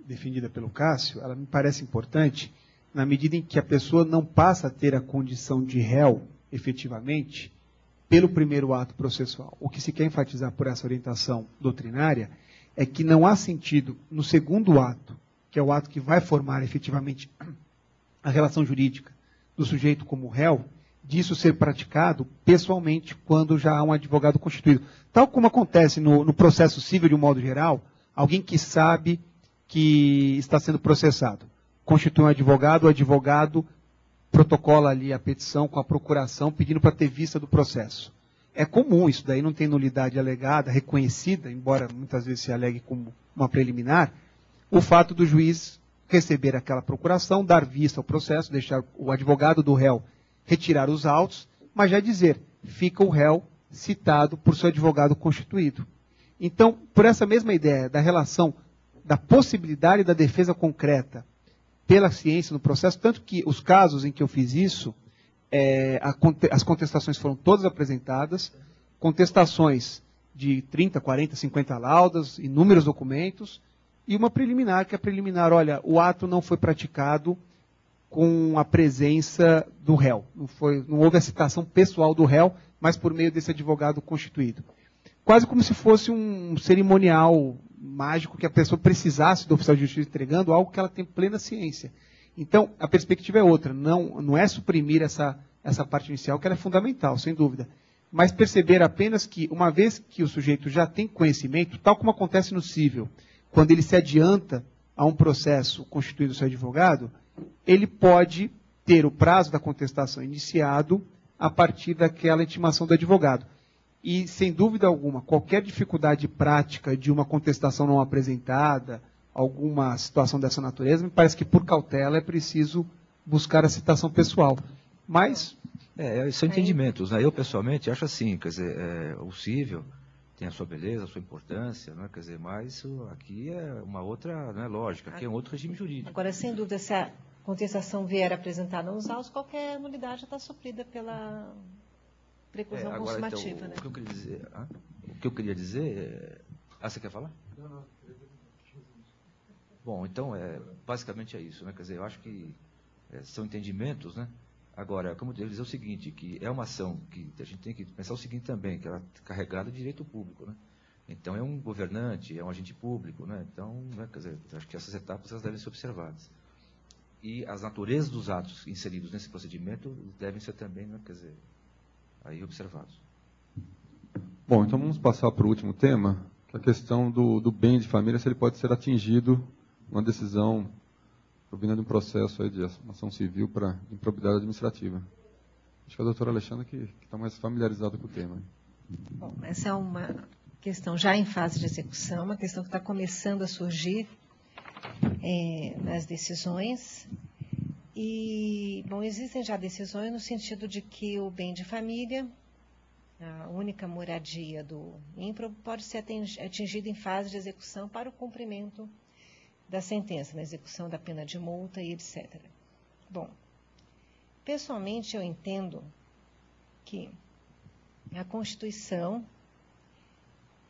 defendida pelo Cássio, ela me parece importante na medida em que a pessoa não passa a ter a condição de réu, efetivamente, pelo primeiro ato processual. O que se quer enfatizar por essa orientação doutrinária é que não há sentido, no segundo ato, que é o ato que vai formar efetivamente a relação jurídica do sujeito como réu, disso ser praticado pessoalmente quando já há um advogado constituído. Tal como acontece no processo civil de um modo geral, alguém que sabe que está sendo processado, constitui um advogado, o advogado protocola ali a petição com a procuração pedindo para ter vista do processo. É comum, isso daí não tem nulidade alegada, reconhecida, embora muitas vezes se alegue como uma preliminar, o fato do juiz receber aquela procuração, dar vista ao processo, deixar o advogado do réu retirar os autos, mas já dizer, fica o réu citado por seu advogado constituído. Então, por essa mesma ideia da relação da possibilidade da defesa concreta pela ciência no processo, tanto que os casos em que eu fiz isso, as contestações foram todas apresentadas, contestações de 30, 40, 50 laudas, inúmeros documentos, e uma preliminar, que é a preliminar, olha, o ato não foi praticado com a presença do réu. Não houve a citação pessoal do réu, mas por meio desse advogado constituído. Quase como se fosse um cerimonial mágico que a pessoa precisasse do oficial de justiça entregando algo que ela tem plena ciência. Então, a perspectiva é outra. Não é suprimir essa parte inicial, que ela é fundamental, sem dúvida. Mas perceber apenas que, uma vez que o sujeito já tem conhecimento, tal como acontece no cível, quando ele se adianta a um processo constituído seu advogado, ele pode ter o prazo da contestação iniciado a partir daquela intimação do advogado. E, sem dúvida alguma, qualquer dificuldade prática de uma contestação não apresentada, alguma situação dessa natureza, me parece que, por cautela, é preciso buscar a citação pessoal. Mas... são entendimentos, né? Eu, pessoalmente, acho assim, quer dizer, o cível tem a sua beleza, a sua importância, né? Quer dizer, mas aqui é uma outra, né, lógica, aqui é um outro regime jurídico. Agora, sem dúvida, se a contestação vier apresentada nos autos, qualquer nulidade está suprida pela preclusão consumativa. Então, né? o que eu queria dizer você quer falar? Não. Bom, então, basicamente é isso, né? Quer dizer, eu acho que são entendimentos, né? Agora, como eu devo dizer o seguinte, que é uma ação que a gente tem que pensar o seguinte também, que ela é carregada de direito público, né? Então, é um governante, é um agente público, né? Então, né, quer dizer, acho que essas etapas elas devem ser observadas. E as naturezas dos atos inseridos nesse procedimento devem ser também, né, quer dizer, aí observados. Bom, então vamos passar para o último tema, que é a questão do bem de família, se ele pode ser atingido uma decisão provindo de um processo aí de ação civil para improbidade administrativa. Acho que a doutora Alexandra que está mais familiarizada com o tema. Bom, essa é uma questão já em fase de execução, uma questão que está começando a surgir nas decisões. E, bom, existem já decisões no sentido de que o bem de família, a única moradia do ímprobo, pode ser atingido em fase de execução para o cumprimento da sentença, na execução da pena de multa e etc. Bom, pessoalmente eu entendo que a Constituição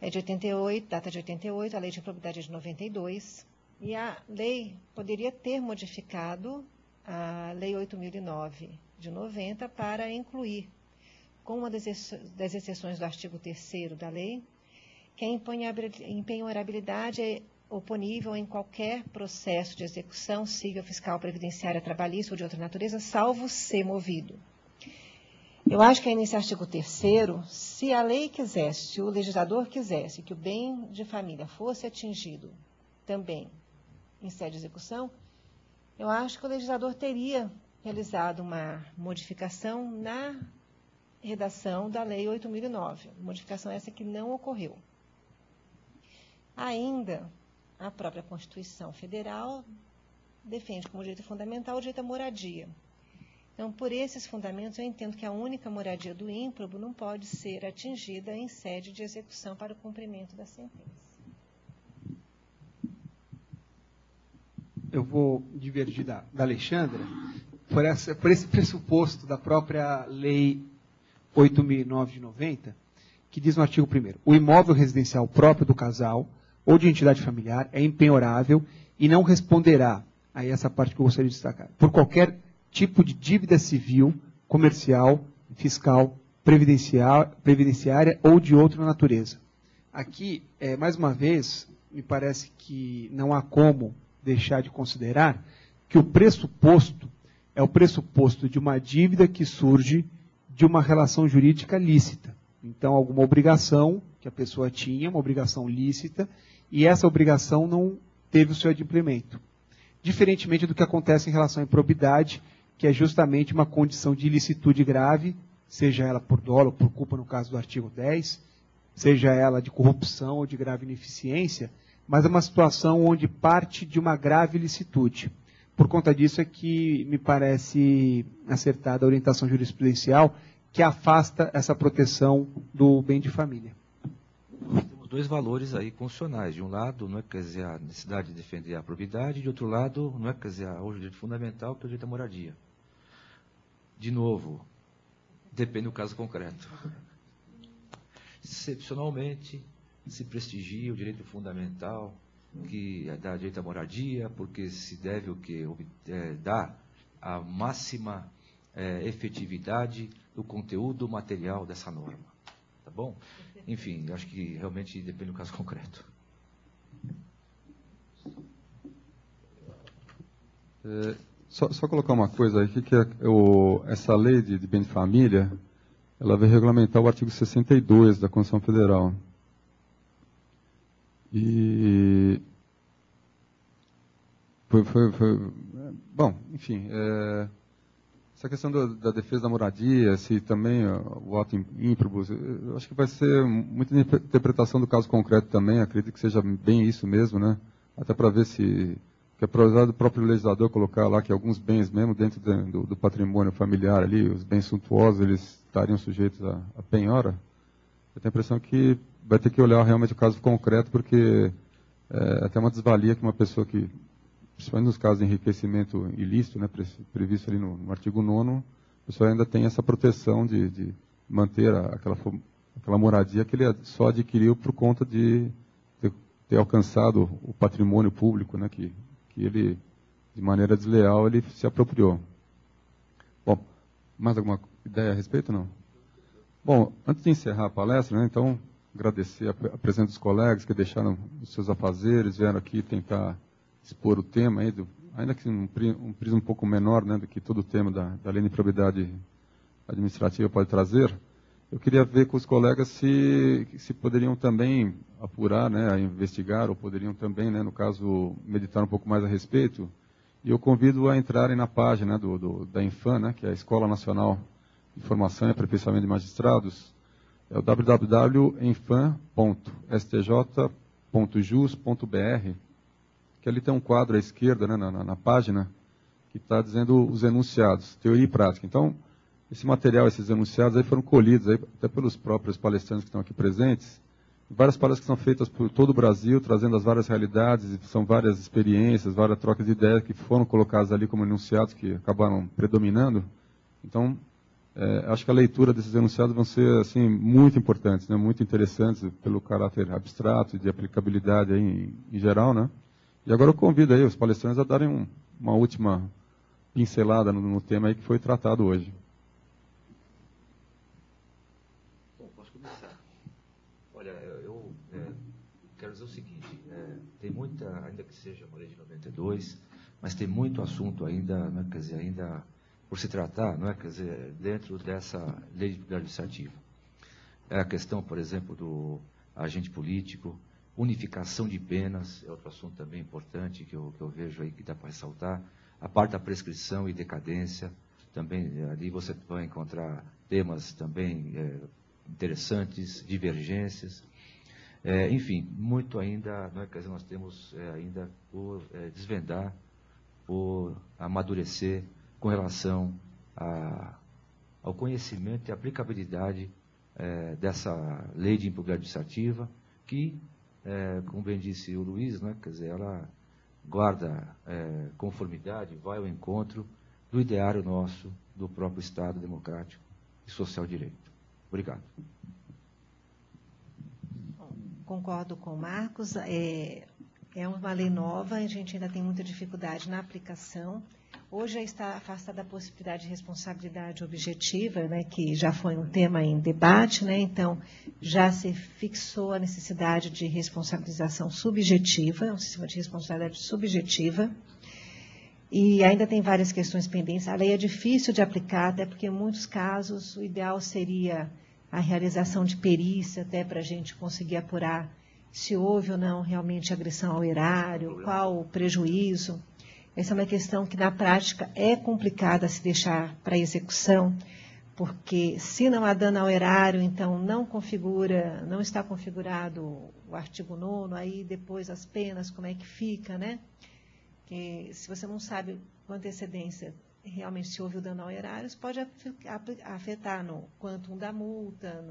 é de 88, data de 88, a lei de improbidade é de 92, e a lei poderia ter modificado a lei 8.009 de 90 para incluir, com uma das exceções do artigo 3º da lei, que a empenhorabilidade é oponível em qualquer processo de execução civil, fiscal, previdenciária, trabalhista ou de outra natureza, salvo ser movido. Eu acho que aí nesse artigo 3º, se a lei quisesse, se o legislador quisesse que o bem de família fosse atingido também em sede de execução, eu acho que o legislador teria realizado uma modificação na redação da lei 8.009, modificação essa que não ocorreu. Ainda, a própria Constituição Federal defende como direito fundamental o direito à moradia. Então, por esses fundamentos, eu entendo que a única moradia do ímprobo não pode ser atingida em sede de execução para o cumprimento da sentença. Eu vou divergir da Alexandra por esse pressuposto da própria Lei 8.009 de 90, que diz no artigo 1º, o imóvel residencial próprio do casal ou de entidade familiar é impenhorável e não responderá, aí essa parte que eu gostaria de destacar, por qualquer tipo de dívida civil, comercial, fiscal, previdenciária ou de outra natureza. Aqui, mais uma vez, me parece que não há como deixar de considerar que o pressuposto é o pressuposto de uma dívida que surge de uma relação jurídica lícita. Então, alguma obrigação que a pessoa tinha, uma obrigação lícita, e essa obrigação não teve o seu adimplemento. Diferentemente do que acontece em relação à improbidade, que é justamente uma condição de ilicitude grave, seja ela por dolo ou por culpa, no caso do artigo 10, seja ela de corrupção ou de grave ineficiência, mas é uma situação onde parte de uma grave ilicitude. Por conta disso é que me parece acertada a orientação jurisprudencial que afasta essa proteção do bem de família. Temos dois valores aí constitucionais. De um lado, não é quer dizer a necessidade de defender a propriedade, de outro lado, não é quer dizer o direito fundamental, que é o direito à moradia. De novo, depende do caso concreto. Excepcionalmente, se prestigia o direito fundamental, que é dar direito à moradia, porque se deve o quê? Dar a máxima efetividade do conteúdo material dessa norma. Tá bom? Enfim, acho que realmente depende do caso concreto. Só colocar uma coisa aqui, que essa lei de bem de família, ela vai regulamentar o artigo 62 da Constituição Federal. E bom, enfim, essa questão da defesa da moradia, se também o ato ímprobo, eu acho que vai ser muita interpretação do caso concreto também, acredito que seja bem isso mesmo, né? Até para ver se, que é para o próprio legislador colocar lá que alguns bens mesmo dentro do patrimônio familiar ali, os bens suntuosos, eles estariam sujeitos a penhora. Eu tenho a impressão que vai ter que olhar realmente o caso concreto, porque é até uma desvalia que uma pessoa que, principalmente nos casos de enriquecimento ilícito, né, previsto ali no artigo 9º, a pessoa ainda tem essa proteção de manter aquela moradia que ele só adquiriu por conta de ter alcançado o patrimônio público, né, que ele, de maneira desleal, ele se apropriou. Bom, mais alguma ideia a respeito, não? Bom, antes de encerrar a palestra, né, então, agradecer a presença dos colegas que deixaram os seus afazeres, vieram aqui tentar expor o tema, aí ainda que um prisma um pouco menor, né, do que todo o tema da lei de improbidade administrativa pode trazer. Eu queria ver com os colegas se poderiam também apurar, né, investigar, ou poderiam também, né, no caso, meditar um pouco mais a respeito. E eu convido a entrarem na página, né, da Infam, né, que é a Escola Nacional de Formação e Aperfeiçoamento de Magistrados, é o www.infam.stj.jus.br, que ali tem um quadro à esquerda, né, na página, que está dizendo os enunciados, teoria e prática. Então, esse material, esses enunciados aí foram colhidos aí, até pelos próprios palestrantes que estão aqui presentes, várias palestras que são feitas por todo o Brasil, trazendo as várias realidades, são várias experiências, várias trocas de ideias que foram colocadas ali como enunciados, que acabaram predominando. Então, acho que a leitura desses enunciados vão ser assim, muito importantes, né? Muito interessantes pelo caráter abstrato e de aplicabilidade aí em geral, né? E agora eu convido aí os palestrantes a darem uma última pincelada no tema aí que foi tratado hoje. Bom, posso começar. Olha, eu quero dizer o seguinte, tem muita, ainda que seja uma lei de 92, mas tem muito assunto ainda, né, quer dizer, ainda por se tratar, não é, quer dizer, dentro dessa lei de improbidade administrativa. É a questão, por exemplo, do agente político, unificação de penas, é outro assunto também importante que eu vejo aí que dá para ressaltar. A parte da prescrição e decadência, também ali você vai encontrar temas também interessantes, divergências. Enfim, muito ainda, não é, quer dizer, nós temos ainda por desvendar, por amadurecer com relação ao conhecimento e aplicabilidade dessa lei de improbidade administrativa, que, como bem disse o Luiz, né, quer dizer, ela guarda conformidade, vai ao encontro do ideário nosso, do próprio Estado democrático e social de direito. Obrigado. Concordo com o Marcos. É uma lei nova, a gente ainda tem muita dificuldade na aplicação. Hoje já está afastada a possibilidade de responsabilidade objetiva, né, que já foi um tema em debate, né, então já se fixou a necessidade de responsabilização subjetiva, um sistema de responsabilidade subjetiva, e ainda tem várias questões pendentes. A lei é difícil de aplicar, até porque em muitos casos o ideal seria a realização de perícia, até para a gente conseguir apurar se houve ou não realmente agressão ao erário, qual o prejuízo. Essa é uma questão que, na prática, é complicada se deixar para execução, porque se não há dano ao erário, então não está configurado o artigo 9º, aí depois as penas, como é que fica, né? Que, se você não sabe com antecedência realmente se houve o dano ao erário, isso pode afetar no quantum da multa,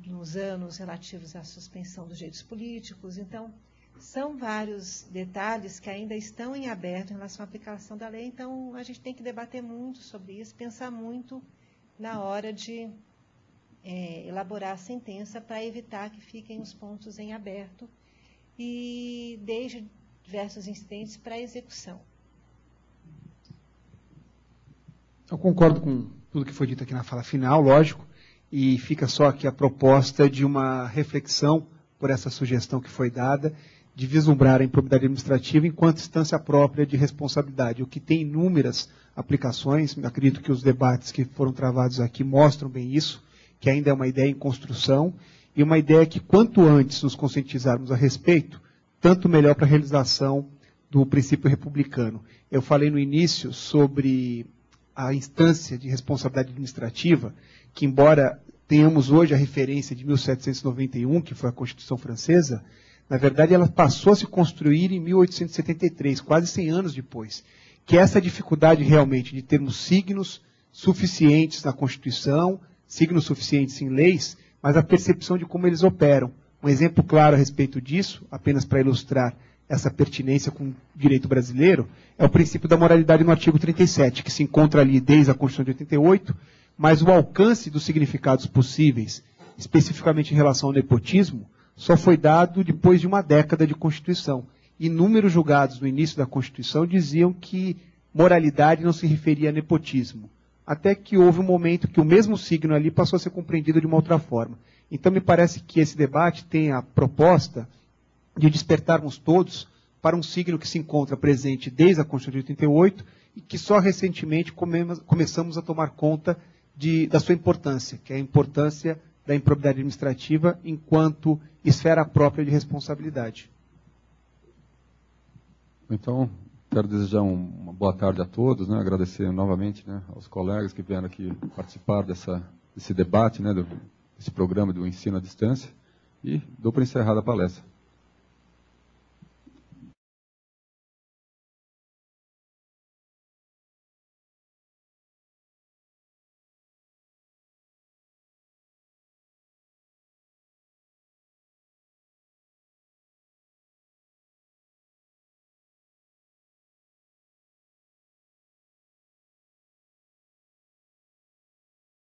nos anos relativos à suspensão dos direitos políticos. Então, são vários detalhes que ainda estão em aberto em relação à aplicação da lei, então a gente tem que debater muito sobre isso, pensar muito na hora de elaborar a sentença para evitar que fiquem os pontos em aberto e desde diversos incidentes para a execução. Eu concordo com tudo que foi dito aqui na fala final, lógico, e fica só aqui a proposta de uma reflexão por essa sugestão que foi dada, de vislumbrar a improbidade administrativa enquanto instância própria de responsabilidade, o que tem inúmeras aplicações. Acredito que os debates que foram travados aqui mostram bem isso, que ainda é uma ideia em construção, e uma ideia que quanto antes nos conscientizarmos a respeito, tanto melhor para a realização do princípio republicano. Eu falei no início sobre a instância de responsabilidade administrativa, que embora tenhamos hoje a referência de 1791, que foi a Constituição Francesa, na verdade ela passou a se construir em 1873, quase 100 anos depois. Que essa dificuldade realmente de termos signos suficientes na Constituição, signos suficientes em leis, mas a percepção de como eles operam. Um exemplo claro a respeito disso, apenas para ilustrar essa pertinência com o direito brasileiro, é o princípio da moralidade no artigo 37, que se encontra ali desde a Constituição de 88, mas o alcance dos significados possíveis, especificamente em relação ao nepotismo, só foi dado depois de uma década de Constituição. Inúmeros julgados no início da Constituição diziam que moralidade não se referia a nepotismo. Até que houve um momento que o mesmo signo ali passou a ser compreendido de uma outra forma. Então me parece que esse debate tem a proposta de despertarmos todos para um signo que se encontra presente desde a Constituição de 88 e que só recentemente começamos a tomar conta da sua importância, que é a importância da improbidade administrativa enquanto esfera própria de responsabilidade. Então, quero desejar uma boa tarde a todos, né? Agradecer novamente, né, aos colegas que vieram aqui participar desse debate, né, desse programa do ensino à distância, e dou para encerrar a palestra.